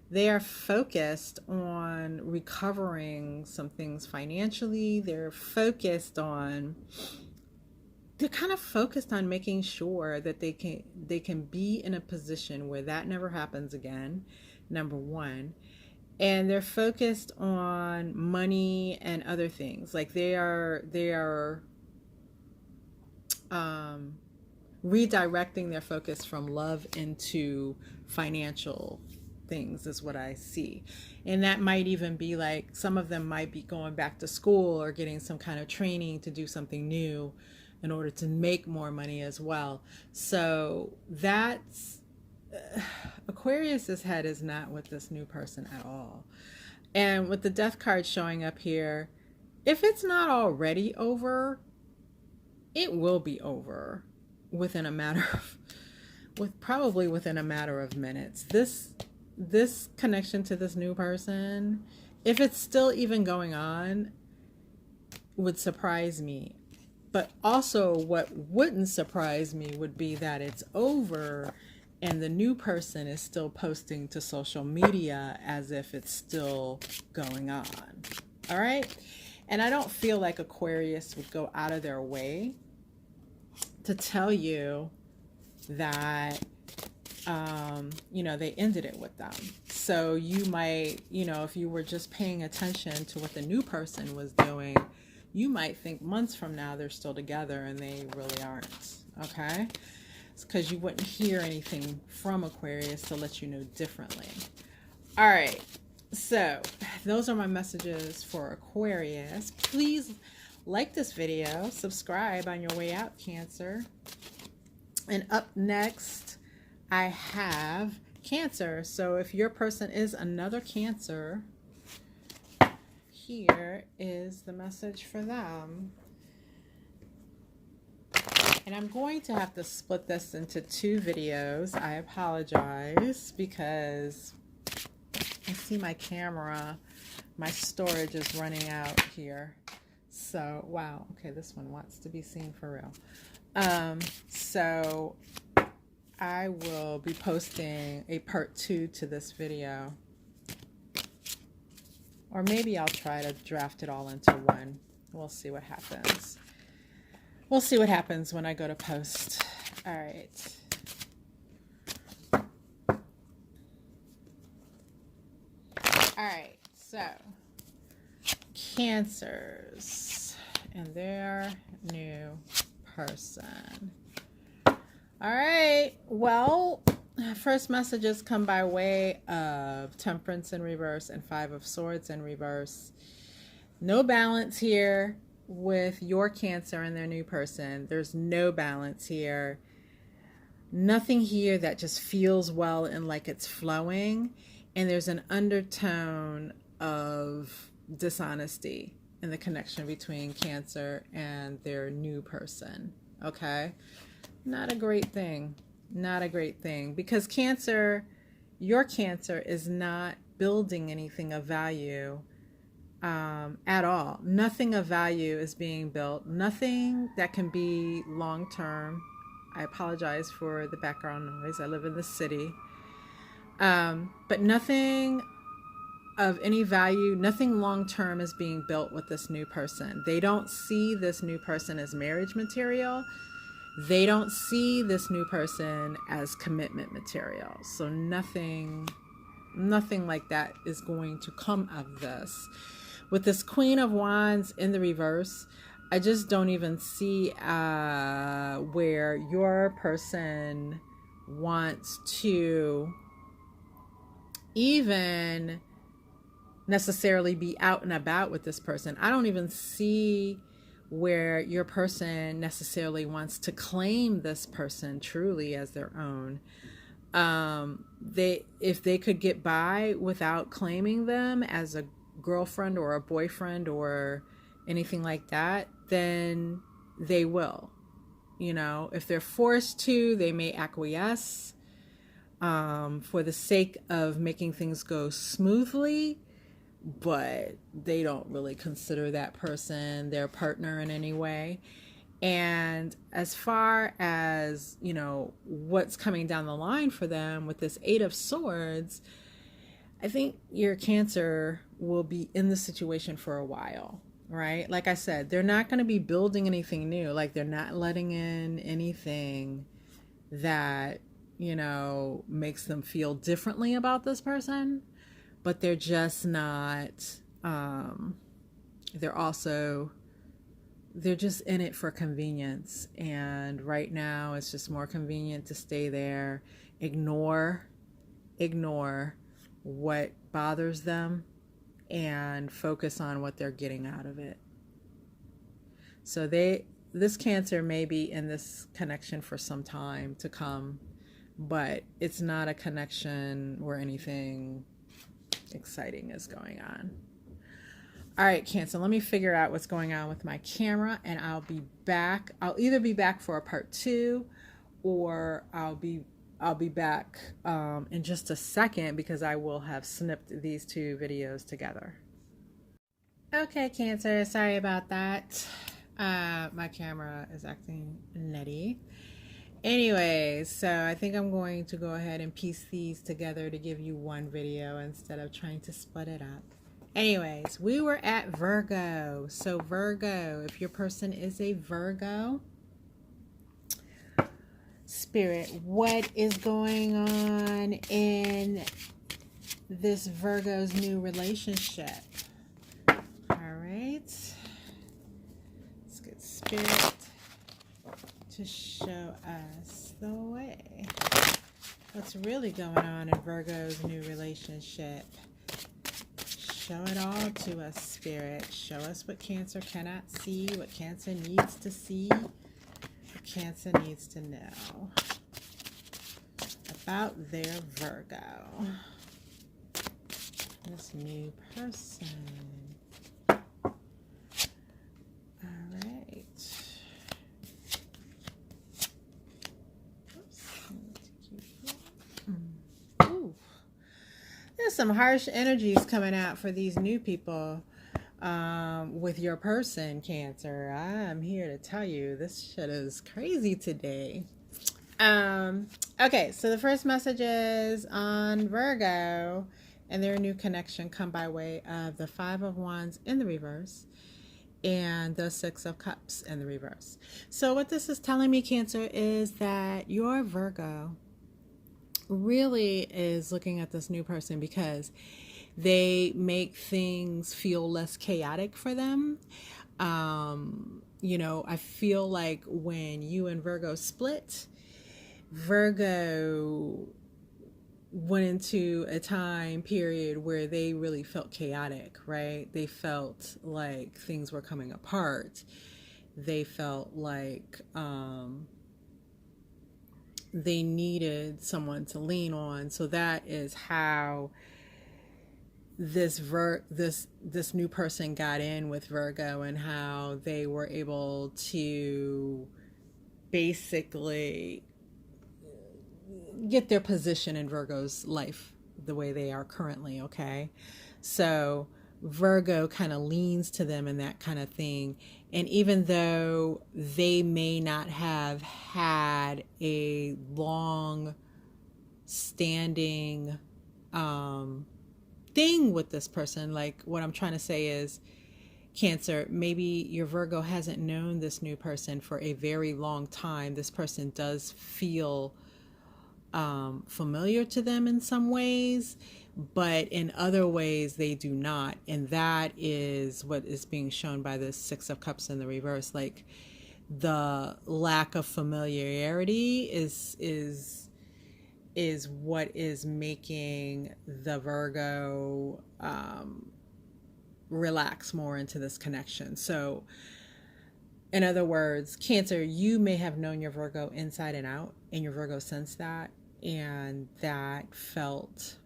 They are focused on recovering some things financially. They're kind of focused on making sure that they can be in a position where that never happens again, number one. And they're focused on money and other things. Like, they are redirecting their focus from love into financial things is what I see. And that might even be like, some of them might be going back to school or getting some kind of training to do something new in order to make more money as well. So that's Aquarius's head is not with this new person at all. And with the death card showing up here, if it's not already over, it will be over within a matter of, probably within a matter of minutes. This connection to this new person, if it's still even going on, would surprise me. But also what wouldn't surprise me would be that it's over and the new person is still posting to social media as if it's still going on. All right? And I don't feel like Aquarius would go out of their way to tell you that, they ended it with them. So you might, if you were just paying attention to what the new person was doing, you might think months from now they're still together and they really aren't. Okay? It's because you wouldn't hear anything from Aquarius to let you know differently. All right. So those are my messages for Aquarius. Please like this video, subscribe on your way out, Cancer. And up next, I have Cancer. So if your person is another Cancer, here is the message for them. And I'm going to have to split this into 2 videos. I apologize because I see my camera, my storage is running out here. So, wow. Okay, this one wants to be seen for real. So I will be posting a part 2 to this video. Or maybe I'll try to draft it all into one. We'll see what happens. We'll see what happens when I go to post. All right. All right, so Cancers and their new person. All right, well, first messages come by way of Temperance in reverse and 5 of Swords in reverse. No balance here with your Cancer and their new person. There's no balance here. Nothing here that just feels well and like it's flowing. And there's an undertone of dishonesty in the connection between Cancer and their new person. Okay? Not a great thing. Not a great thing. Because Cancer, your Cancer is not building anything of value at all. Nothing of value is being built. Nothing that can be long-term. I apologize for the background noise. I live in the city. But nothing of any value, nothing long-term is being built with this new person. They don't see this new person as marriage material. They don't see this new person as commitment material. So nothing like that is going to come of this. With this Queen of Wands in the reverse, I just don't even see where your person wants to even necessarily be out and about with this person. I don't even see where your person necessarily wants to claim this person truly as their own. If they could get by without claiming them as a girlfriend or a boyfriend or anything like that, then they will. If they're forced to, they may acquiesce for the sake of making things go smoothly, but they don't really consider that person their partner in any way. And as far as, what's coming down the line for them with this 8 of Swords, I think your Cancer will be in the situation for a while, right? Like I said, they're not going to be building anything new. Like, they're not letting in anything that, makes them feel differently about this person, but they're just not, they're just in it for convenience. And right now it's just more convenient to stay there, ignore what bothers them and focus on what they're getting out of it. So this Cancer may be in this connection for some time to come, but it's not a connection where anything exciting is going on. All right, Cancer, let me figure out what's going on with my camera, and I'll be back. I'll either be back for a part 2, or I'll be back in just a second, because I will have snipped these 2 videos together. Okay, Cancer, sorry about that. My camera is acting nutty. Anyways, so I think I'm going to go ahead and piece these together to give you one video instead of trying to split it up. Anyways, we were at Virgo. So Virgo, if your person is a Virgo, Spirit, what is going on in this Virgo's new relationship? All right. Let's get Spirit to show us the way. What's really going on in Virgo's new relationship? Show it all to us, Spirit. Show us what Cancer cannot see, what Cancer needs to see, what Cancer needs to know about their Virgo. This new person. All right. Ooh. There's some harsh energies coming out for these new people with your person, Cancer. I'm here to tell you this shit is crazy today. Okay, so the first message is on Virgo and their new connection come by way of the 5 of Wands in the reverse and the 6 of Cups in the reverse. So what this is telling me, Cancer, is that your Virgo really is looking at this new person because they make things feel less chaotic for them. You know, I feel like when you and Virgo split, Virgo went into a time period where they really felt chaotic, right? They felt like things were coming apart. They felt like they needed someone to lean on. So that is how this new person got in with Virgo, and how they were able to basically get their position in Virgo's life the way they are currently, okay? So Virgo kind of leans to them and that kind of thing. And even though they may not have had a long standing thing with this person, like what I'm trying to say is, Cancer, maybe your Virgo hasn't known this new person for a very long time. This person does feel familiar to them in some ways, but in other ways they do not. And that is what is being shown by the 6 of Cups in the reverse. Like the lack of familiarity is what is making the Virgo relax more into this connection. So in other words, Cancer, you may have known your Virgo inside and out, and your Virgo sensed that, and that felt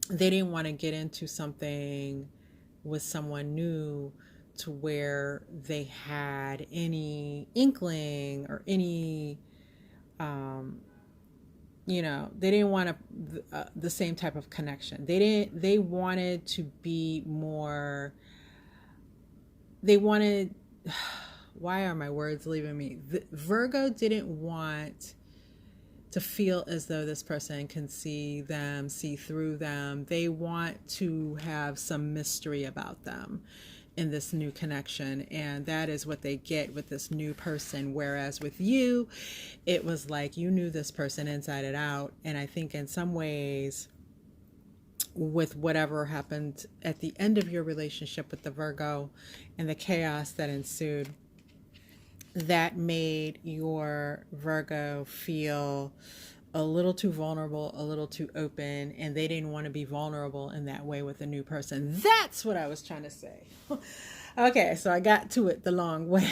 they didn't want to get into something with someone new to where they had any inkling or any you know, they didn't want the same type of connection. They wanted to be more, they wanted, why are my words leaving me? Virgo didn't want to feel as though this person can see them, see through them. They want to have some mystery about them in this new connection, and that is what they get with this new person. Whereas with you, it was like you knew this person inside and out. And I think in some ways, with whatever happened at the end of your relationship with the Virgo and the chaos that ensued, that made your Virgo feel a little too vulnerable, a little too open, and they didn't want to be vulnerable in that way with a new person. That's what I was trying to say. Okay, so I got to it the long way.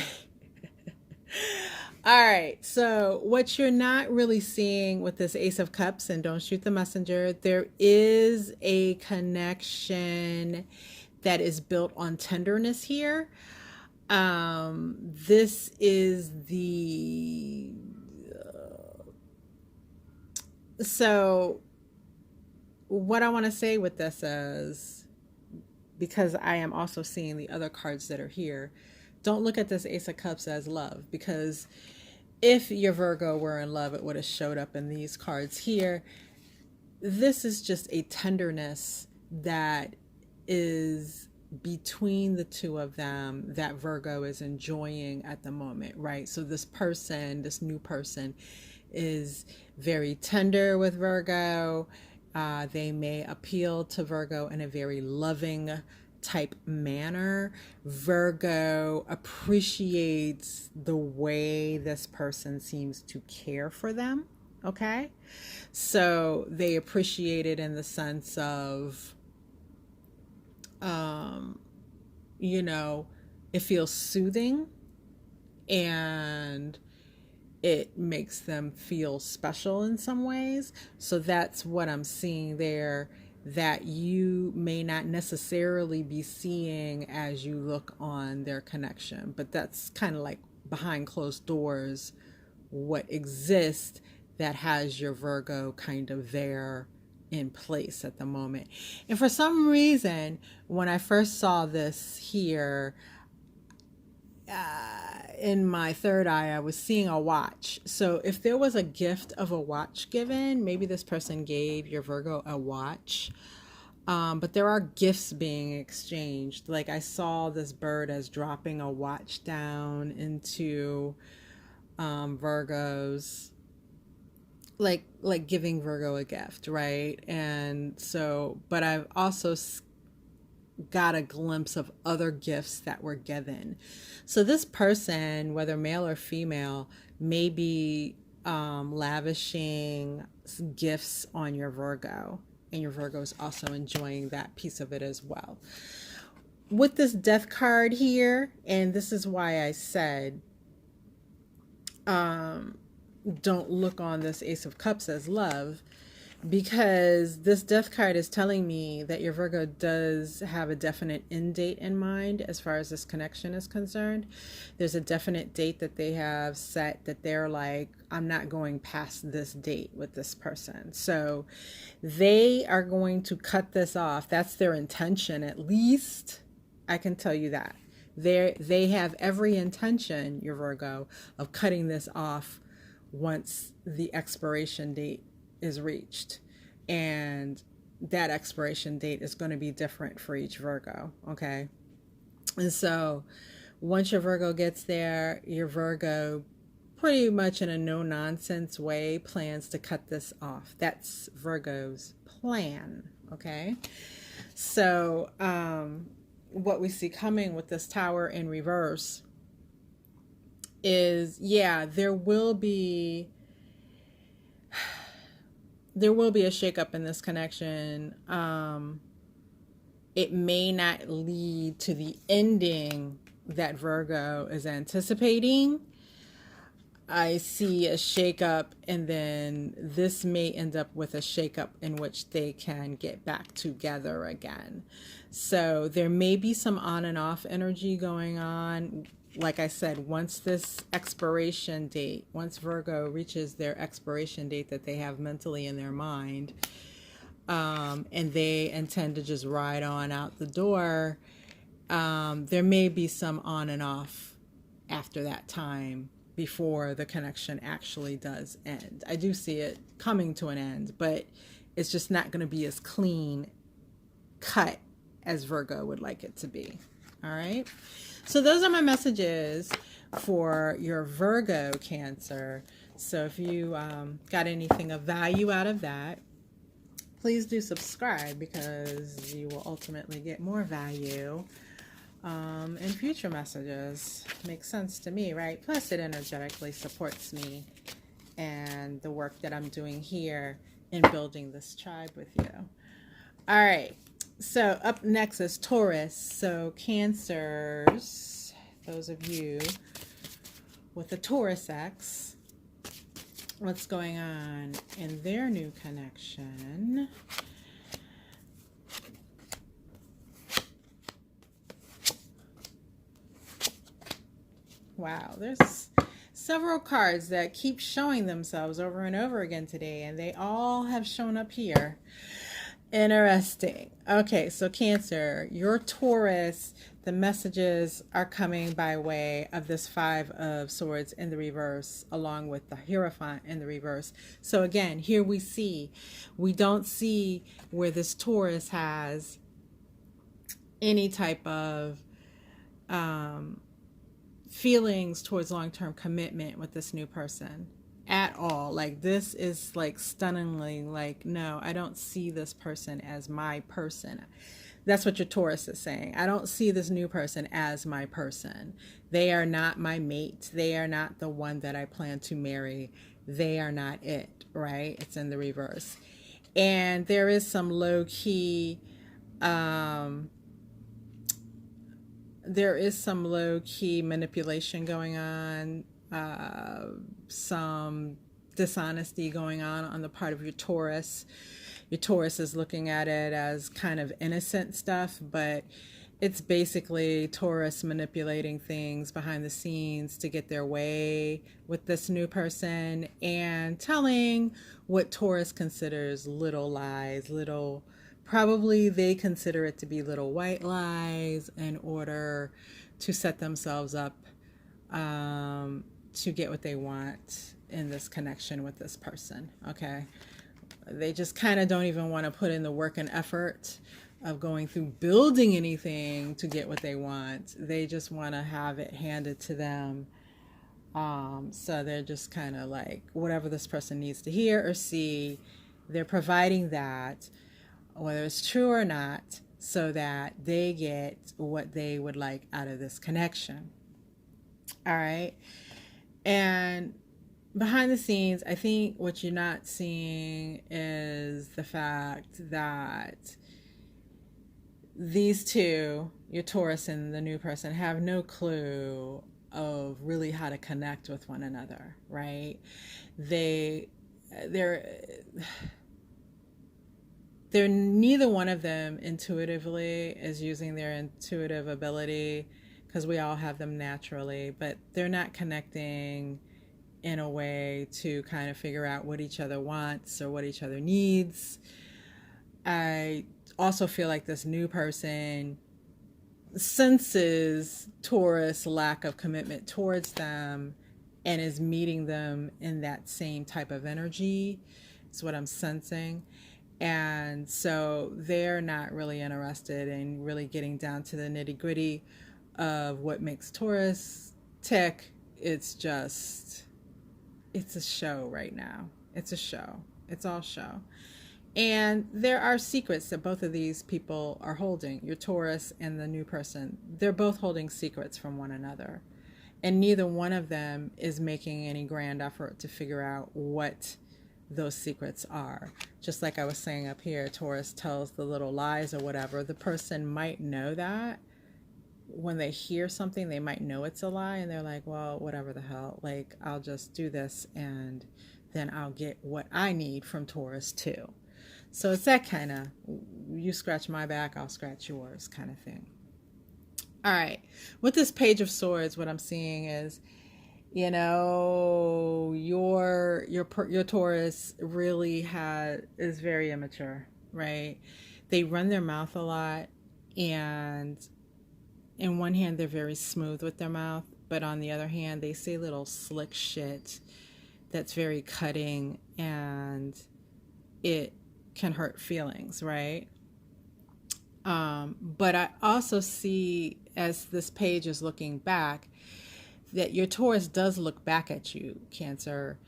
All right, so what you're not really seeing with this Ace of Cups, and don't shoot the messenger, there is a connection that is built on tenderness here. This is the... so what I want to say with this is, because I am also seeing the other cards that are here, don't look at this Ace of Cups as love, because if your Virgo were in love, it would have showed up in these cards here. This is just a tenderness that is between the two of them that Virgo is enjoying at the moment, right? So this person, this new person, is very tender with Virgo. They may appeal to Virgo in a very loving type manner. Virgo appreciates the way this person seems to care for them. Okay, so they appreciate it in the sense of, you know, it feels soothing and it makes them feel special in some ways. So that's what I'm seeing there, that you may not necessarily be seeing as you look on their connection, but that's kind of like behind closed doors what exists that has your Virgo kind of there in place at the moment. And for some reason, when I first saw this here, in my third eye, I was seeing a watch. So if there was a gift of a watch given, maybe this person gave your Virgo a watch. But there are gifts being exchanged. Like I saw this bird as dropping a watch down into Virgo's, like giving Virgo a gift, right? And so, but I've also got a glimpse of other gifts that were given. So this person, whether male or female, may be lavishing gifts on your Virgo, and your Virgo is also enjoying that piece of it as well. With this Death card here, and this is why I said don't look on this Ace of Cups as love, because this Death card is telling me that your Virgo does have a definite end date in mind as far as this connection is concerned. There's a definite date that they have set that they're like, I'm not going past this date with this person. So they are going to cut this off. That's their intention, at least. I can tell you that. They have every intention, your Virgo, of cutting this off once the expiration date is reached. And that expiration date is going to be different for each Virgo, okay? And so once your Virgo gets there, your Virgo pretty much in a no-nonsense way plans to cut this off. That's Virgo's plan, okay? So what we see coming with this Tower in reverse is, yeah, there will be a shakeup in this connection. It may not lead to the ending that Virgo is anticipating. I see a shakeup, and then this may end up with a shakeup in which they can get back together again. So there may be some on and off energy going on. Like I said, once this expiration date, once Virgo reaches their expiration date that they have mentally in their mind, and they intend to just ride on out the door, there may be some on and off after that time before the connection actually does end. I do see it coming to an end, but it's just not going to be as clean cut as Virgo would like it to be. All right. So those are my messages for your Virgo Cancer. So if you got anything of value out of that, please do subscribe, because you will ultimately get more value in future messages. Makes sense to me, right? Plus it energetically supports me and the work that I'm doing here in building this tribe with you. All right. So up next is Taurus. So Cancers, those of you with a Taurus X, what's going on in their new connection? Wow, there's several cards that keep showing themselves over and over again today, and they all have shown up here. Interesting. Okay, so Cancer, your Taurus, the messages are coming by way of this Five of Swords in the reverse, along with the Hierophant in the reverse. So again, here we don't see where this Taurus has any type of feelings towards long-term commitment with this new person at all. Like, this is like stunningly like, no, I don't see this person as my person. That's what your Taurus is saying. I don't see this new person as my person. They are not my mate. They are not the one that I plan to marry. They are not it, right? It's in the reverse. And there is some low-key manipulation going on, some dishonesty going on the part of your Taurus. Your Taurus is looking at it as kind of innocent stuff, but it's basically Taurus manipulating things behind the scenes to get their way with this new person and telling what Taurus considers little lies, probably they consider it to be little white lies in order to set themselves up to get what they want in this connection with this person, okay? They just kind of don't even want to put in the work and effort of going through building anything to get what they want. They just want to have it handed to them. So they're just kind of like, whatever this person needs to hear or see, they're providing that, whether it's true or not, so that they get what they would like out of this connection. All right. And behind the scenes, I think what you're not seeing is the fact that these two, your Taurus and the new person, have no clue of really how to connect with one another, right? They're neither one of them intuitively is using their intuitive ability, because we all have them naturally, but they're not connecting in a way to kind of figure out what each other wants or what each other needs. I also feel like this new person senses Taurus' lack of commitment towards them and is meeting them in that same type of energy. It's what I'm sensing. And so they're not really interested in really getting down to the nitty-gritty of what makes Taurus tick. It's a show right now. It's a show. It's all show. And there are secrets that both of these people are holding. Your Taurus and the new person, they're both holding secrets from one another. And neither one of them is making any grand effort to figure out what those secrets are. Just like I was saying up here, Taurus tells the little lies or whatever. The person might know that. When they hear something, they might know it's a lie, and they're like, well, whatever the hell, like, I'll just do this and then I'll get what I need from Taurus too. So it's that kind of, you scratch my back, I'll scratch yours kind of thing. All right, with this Page of Swords, what I'm seeing is, you know, your Taurus really is very immature, right? They run their mouth a lot, and in one hand, they're very smooth with their mouth, but on the other hand, they say little slick shit that's very cutting, and it can hurt feelings, right? But I also see, as this page is looking back, that your Taurus does look back at you, Cancer,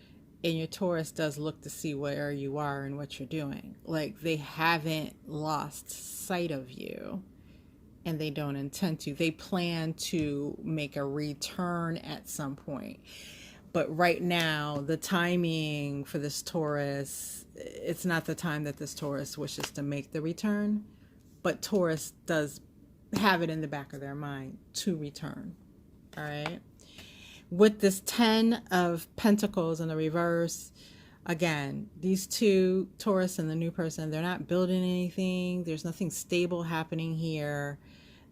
and your Taurus does look to see where you are and what you're doing. Like, they haven't lost sight of you. And they don't intend to. They plan to make a return at some point. But right now, the timing for this Taurus, it's not the time that this Taurus wishes to make the return, but Taurus does have it in the back of their mind to return. All right. With this 10 of Pentacles in the reverse, again, these two, Taurus and the new person, they're not building anything. There's nothing stable happening here.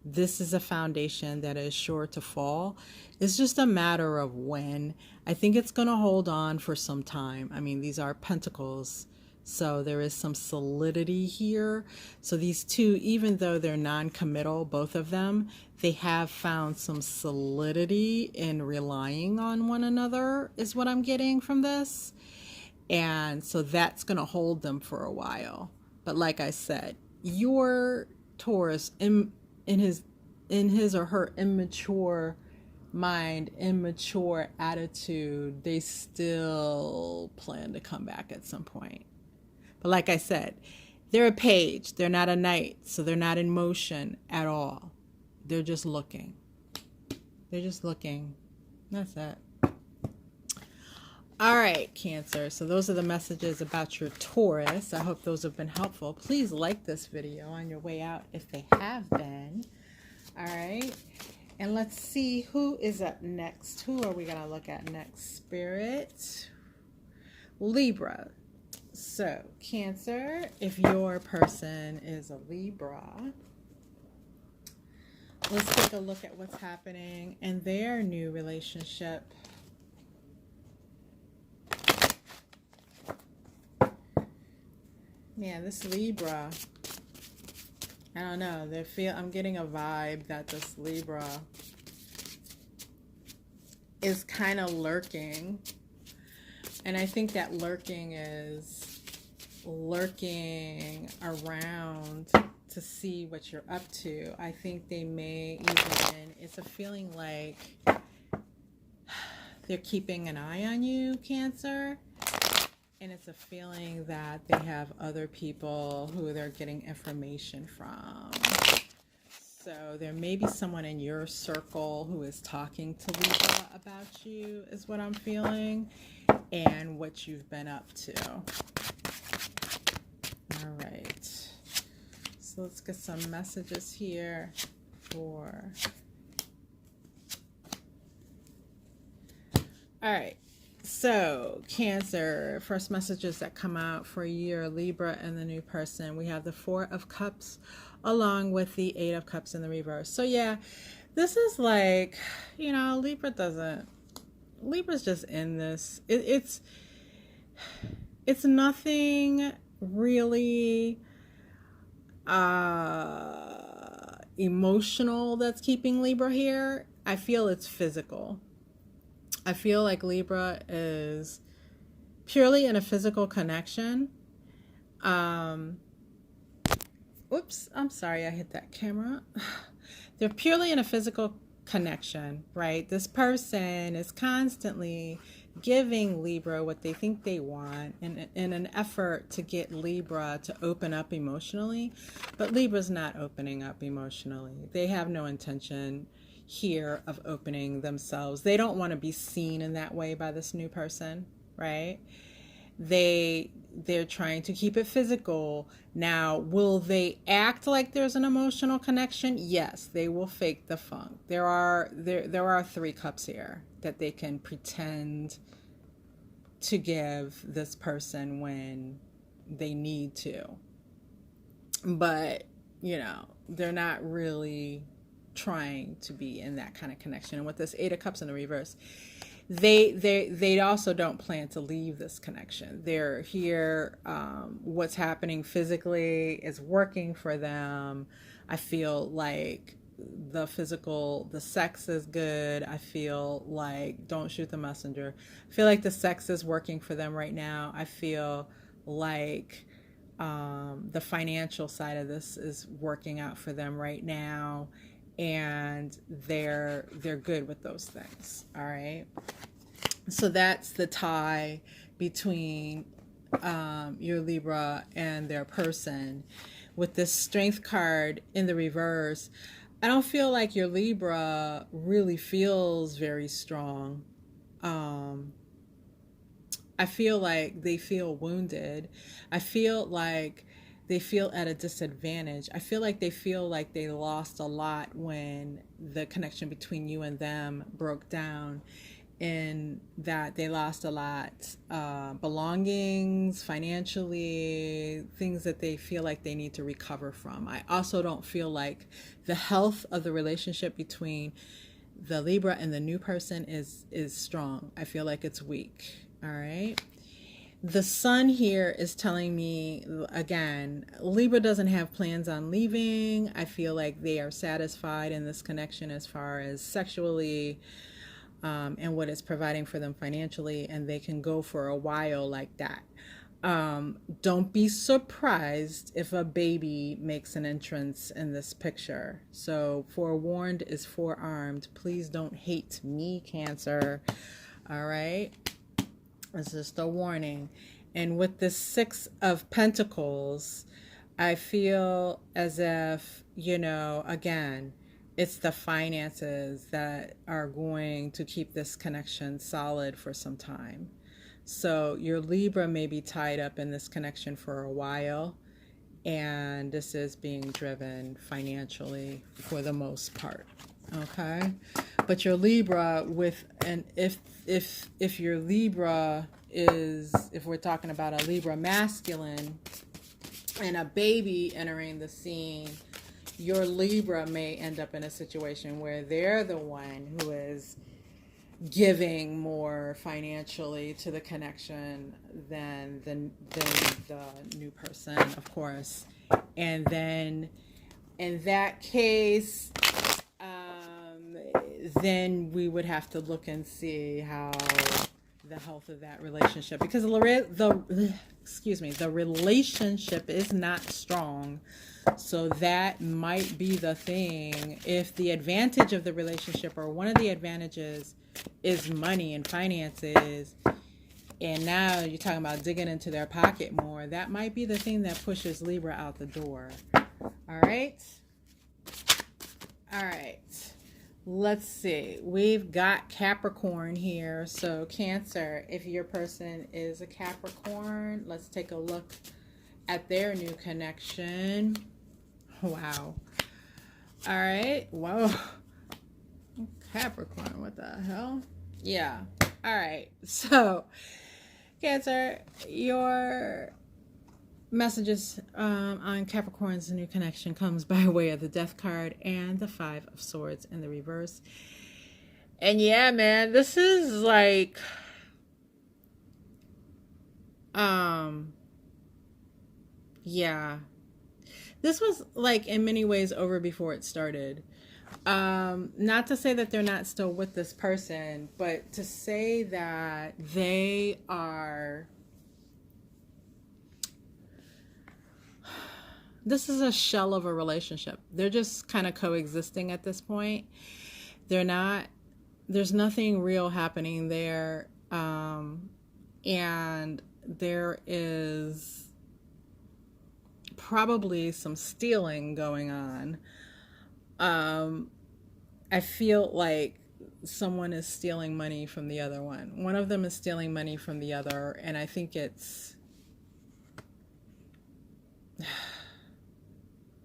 This is a foundation that is sure to fall. It's just a matter of when. I think it's going to hold on for some time. I mean, these are Pentacles, so there is some solidity here. So these two, even though they're non-committal, both of them, they have found some solidity in relying on one another, is what I'm getting from this. And so that's going to hold them for a while. But like I said, your Taurus in his or her immature mind, immature attitude, they still plan to come back at some point. But like I said, they're a page, they're not a knight, so they're not in motion at all. They're just looking. They're just looking. That's it. All right, Cancer. So those are the messages about your Taurus. I hope those have been helpful. Please like this video on your way out if they have been. All right. And let's see who is up next. Who are we going to look at next, Spirit? Libra. So, Cancer, if your person is a Libra, let's take a look at what's happening in their new relationship. Man, this Libra, I don't know. I'm getting a vibe that this Libra is kind of lurking. And I think that lurking is lurking around to see what you're up to. I think they may even, it's a feeling like they're keeping an eye on you, Cancer. And it's a feeling that they have other people who they're getting information from. So there may be someone in your circle who is talking to Libra about you, is what I'm feeling, and what you've been up to. All right. So let's get some messages here for... All right. So, Cancer, first messages that come out for your Libra and the new person. We have the 4 of Cups along with the 8 of Cups in the reverse. So, yeah, this is like, you know, Libra's just in this. It's nothing really emotional that's keeping Libra here. I feel it's physical. I feel like Libra is purely in a physical connection. Oops, I'm sorry I hit that camera. They're purely in a physical connection, right? This person is constantly giving Libra what they think they want in an effort to get Libra to open up emotionally. But Libra's not opening up emotionally. They have no intention here of opening themselves. They don't want to be seen in that way by this new person, right? They're trying to keep it physical. Now, will they act like there's an emotional connection? Yes, they will fake the funk. There are 3 cups here that they can pretend to give this person when they need to. But, you know, they're not really trying to be in that kind of connection. And with this 8 of Cups in the reverse, they also don't plan to leave this connection. They're here. What's happening physically is working for them. I feel like the sex is good. I feel like, don't shoot the messenger. I feel like the sex is working for them right now. I feel like the financial side of this is working out for them right now. And they're good with those things. All right. So that's the tie between your Libra and their person. With this Strength card in the reverse, I don't feel like your Libra really feels very strong. Um, I feel like they feel wounded. I feel like they feel at a disadvantage. I feel like they feel like they lost a lot when the connection between you and them broke down, in that they lost a lot, belongings, financially, things that they feel like they need to recover from. I also don't feel like the health of the relationship between the Libra and the new person is strong. I feel like it's weak. All right. The sun here is telling me, again, Libra doesn't have plans on leaving. I feel like they are satisfied in this connection as far as sexually, and what it's providing for them financially, and they can go for a while like that. Don't be surprised if a baby makes an entrance in this picture. So forewarned is forearmed. Please don't hate me, Cancer. All right. It's just a warning. And with the Six of Pentacles, I feel as if, again, it's the finances that are going to keep this connection solid for some time. So your Libra may be tied up in this connection for a while, and this is being driven financially for the most part. Okay, but your Libra with, and if your Libra is, if we're talking about a Libra masculine and a baby entering the scene, your Libra may end up in a situation where they're the one who is giving more financially to the connection than the new person, of course. And then in that case, then we would have to look and see how the health of that relationship, because the relationship is not strong. So that might be the thing. If the advantage of the relationship, or one of the advantages, is money and finances, and now you're talking about digging into their pocket more, that might be the thing that pushes Libra out the door. All right. Let's see. We've got Capricorn here. So Cancer, if your person is a Capricorn, let's take a look at their new connection. Wow. All right. Whoa. Capricorn, what the hell? Yeah. All right. So Cancer, your messages on Capricorn's new connection comes by way of the Death card and the Five of Swords in the reverse. And yeah, man, this is like, yeah, this was like in many ways over before it started. Not to say that they're not still with this person, but to say that they are, this is a shell of a relationship. They're just kind of coexisting at this point. They're not, there's nothing real happening there. And there is probably some stealing going on. I feel like someone is stealing money from the other one. One of them is stealing money from the other, and I think it's,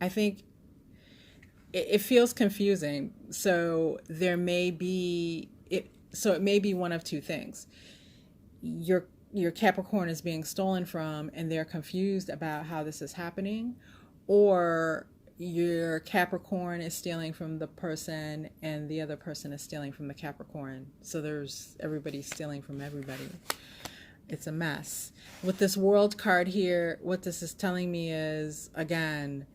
I think it feels confusing. So there may be it. So it may be one of two things. Your Capricorn is being stolen from, and they're confused about how this is happening, or your Capricorn is stealing from the person, and the other person is stealing from the Capricorn. So there's everybody stealing from everybody. It's a mess. With this World card here, what this is telling me is, again,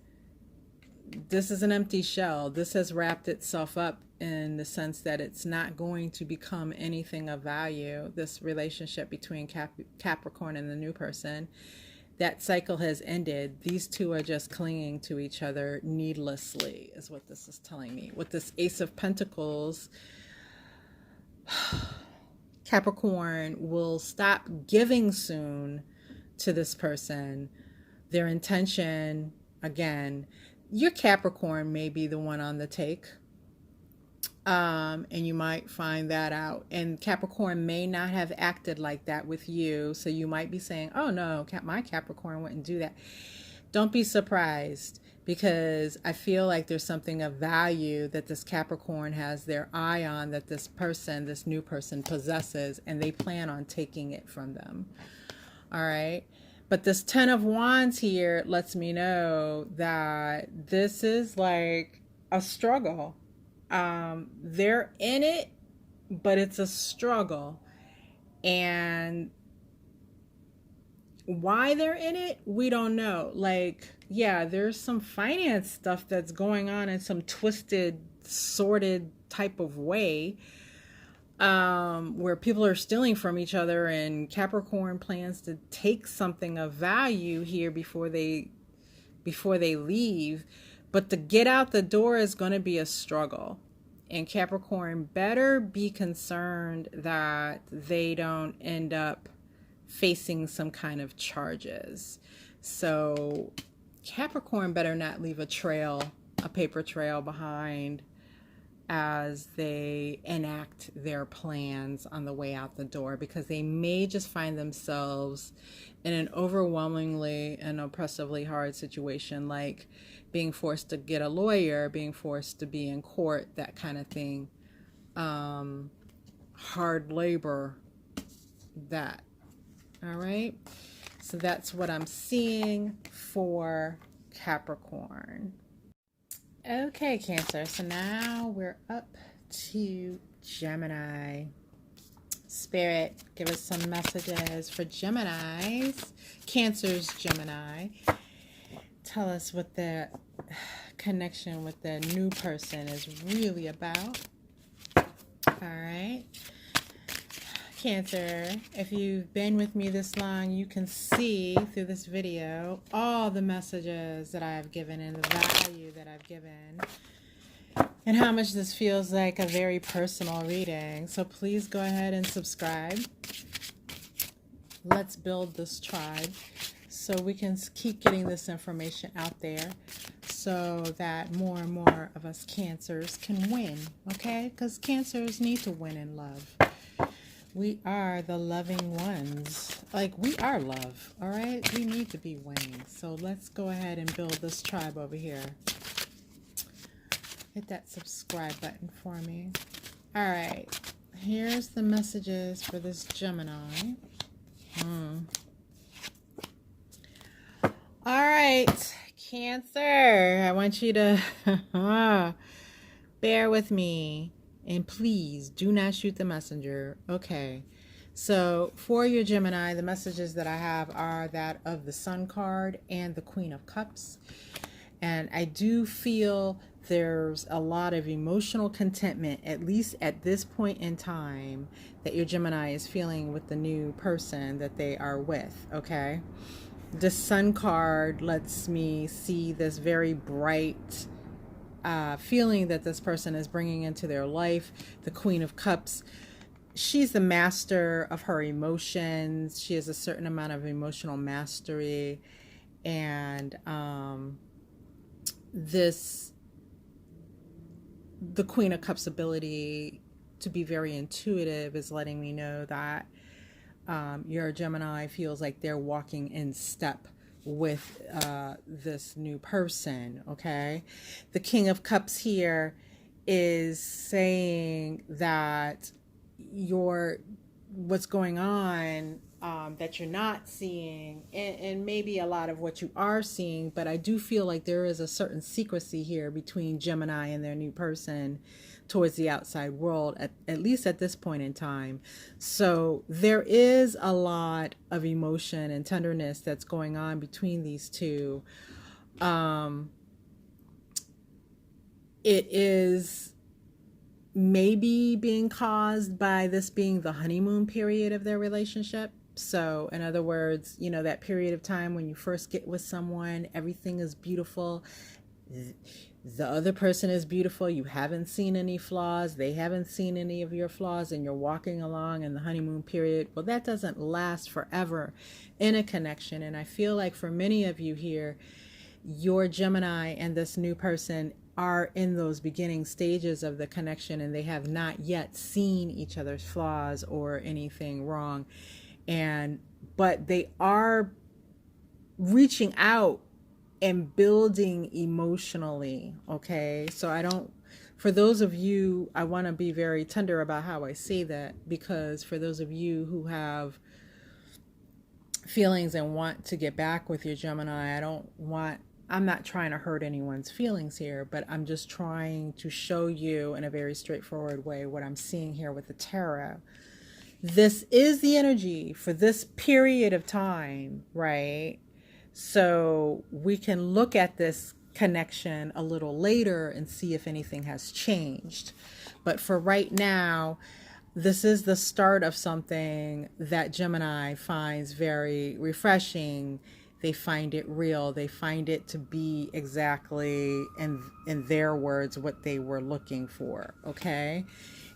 this is an empty shell. This has wrapped itself up in the sense that it's not going to become anything of value. This relationship between Capricorn and the new person, that cycle has ended. These two are just clinging to each other needlessly, is what this is telling me. With this Ace of Pentacles, Capricorn will stop giving soon to this person. Their intention, again, your Capricorn may be the one on the take. And you might find that out. And Capricorn may not have acted like that with you. So you might be saying, oh no, my Capricorn wouldn't do that. Don't be surprised, because I feel like there's something of value that this Capricorn has their eye on, that this person, this new person possesses, and they plan on taking it from them. All right. But this 10 of Wands here lets me know that this is like a struggle. They're in it, but it's a struggle. And why they're in it, we don't know. Like, yeah, there's some finance stuff that's going on in some twisted, sordid type of way, where people are stealing from each other, and Capricorn plans to take something of value here before they leave. But to get out the door is going to be a struggle. And Capricorn better be concerned that they don't end up facing some kind of charges. So Capricorn better not leave a paper trail behind as they enact their plans on the way out the door, because they may just find themselves in an overwhelmingly and oppressively hard situation, like being forced to get a lawyer, being forced to be in court, that kind of thing. Hard labor, that. All right. So that's what I'm seeing for Capricorn. Okay, Cancer. So now we're up to Gemini. Spirit, give us some messages for Geminis. Cancer's Gemini. Tell us what the connection with the new person is really about. All right. Cancer, if you've been with me this long, you can see through this video all the messages that I have given and the value that I've given, and how much this feels like a very personal reading. So please go ahead and subscribe. Let's build this tribe so we can keep getting this information out there, so that more and more of us Cancers can win, okay? Because Cancers need to win in love. We are the loving ones. Like, we are love, all right? We need to be winning. So let's go ahead and build this tribe over here. Hit that subscribe button for me. All right. Here's the messages for this Gemini. All right, Cancer. I want you to bear with me. And please do not shoot the messenger. Okay. So for your Gemini, the messages that I have are that of the Sun card and the Queen of Cups. And I do feel there's a lot of emotional contentment, at least at this point in time, that your Gemini is feeling with the new person that they are with. Okay. The Sun card lets me see this very bright feeling that this person is bringing into their life. The Queen of Cups, she's the master of her emotions. She has a certain amount of emotional mastery, and the Queen of Cups ability to be very intuitive is letting me know that your Gemini feels like they're walking in step with this new person. Okay. The King of Cups here is saying that what's going on that you're not seeing, and maybe a lot of what you are seeing, but I do feel like there is a certain secrecy here between Gemini and their new person towards the outside world, at least at this point in time. So there is a lot of emotion and tenderness that's going on between these two. It is maybe being caused by this being the honeymoon period of their relationship. So in other words, you know, that period of time when you first get with someone, everything is beautiful. The other person is beautiful. You haven't seen any flaws. They haven't seen any of your flaws, and you're walking along in the honeymoon period. Well, that doesn't last forever in a connection. And I feel like for many of you here, your Gemini and this new person are in those beginning stages of the connection and they have not yet seen each other's flaws or anything wrong. But they are reaching out and building emotionally. Okay. So for those of you, I want to be very tender about how I say that, because for those of you who have feelings and want to get back with your Gemini, I'm not trying to hurt anyone's feelings here, but I'm just trying to show you in a very straightforward way what I'm seeing here with the tarot. This is the energy for this period of time, right? So we can look at this connection a little later and see if anything has changed. But for right now, this is the start of something that Gemini finds very refreshing. They find it real. They find it to be exactly, in their words, what they were looking for. Okay.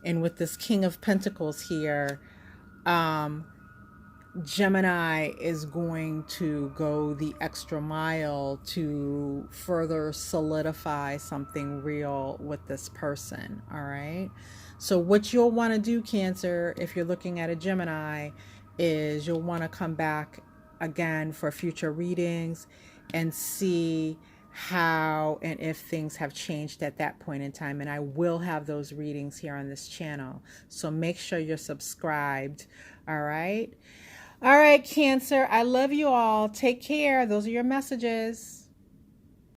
And with this King of Pentacles here, Gemini is going to go the extra mile to further solidify something real with this person. All right. So what you'll want to do, Cancer, if you're looking at a Gemini, is you'll want to come back again for future readings and see how and if things have changed at that point in time. And I will have those readings here on this channel. So make sure you're subscribed. All right. All right, Cancer. I love you all. Take care. Those are your messages.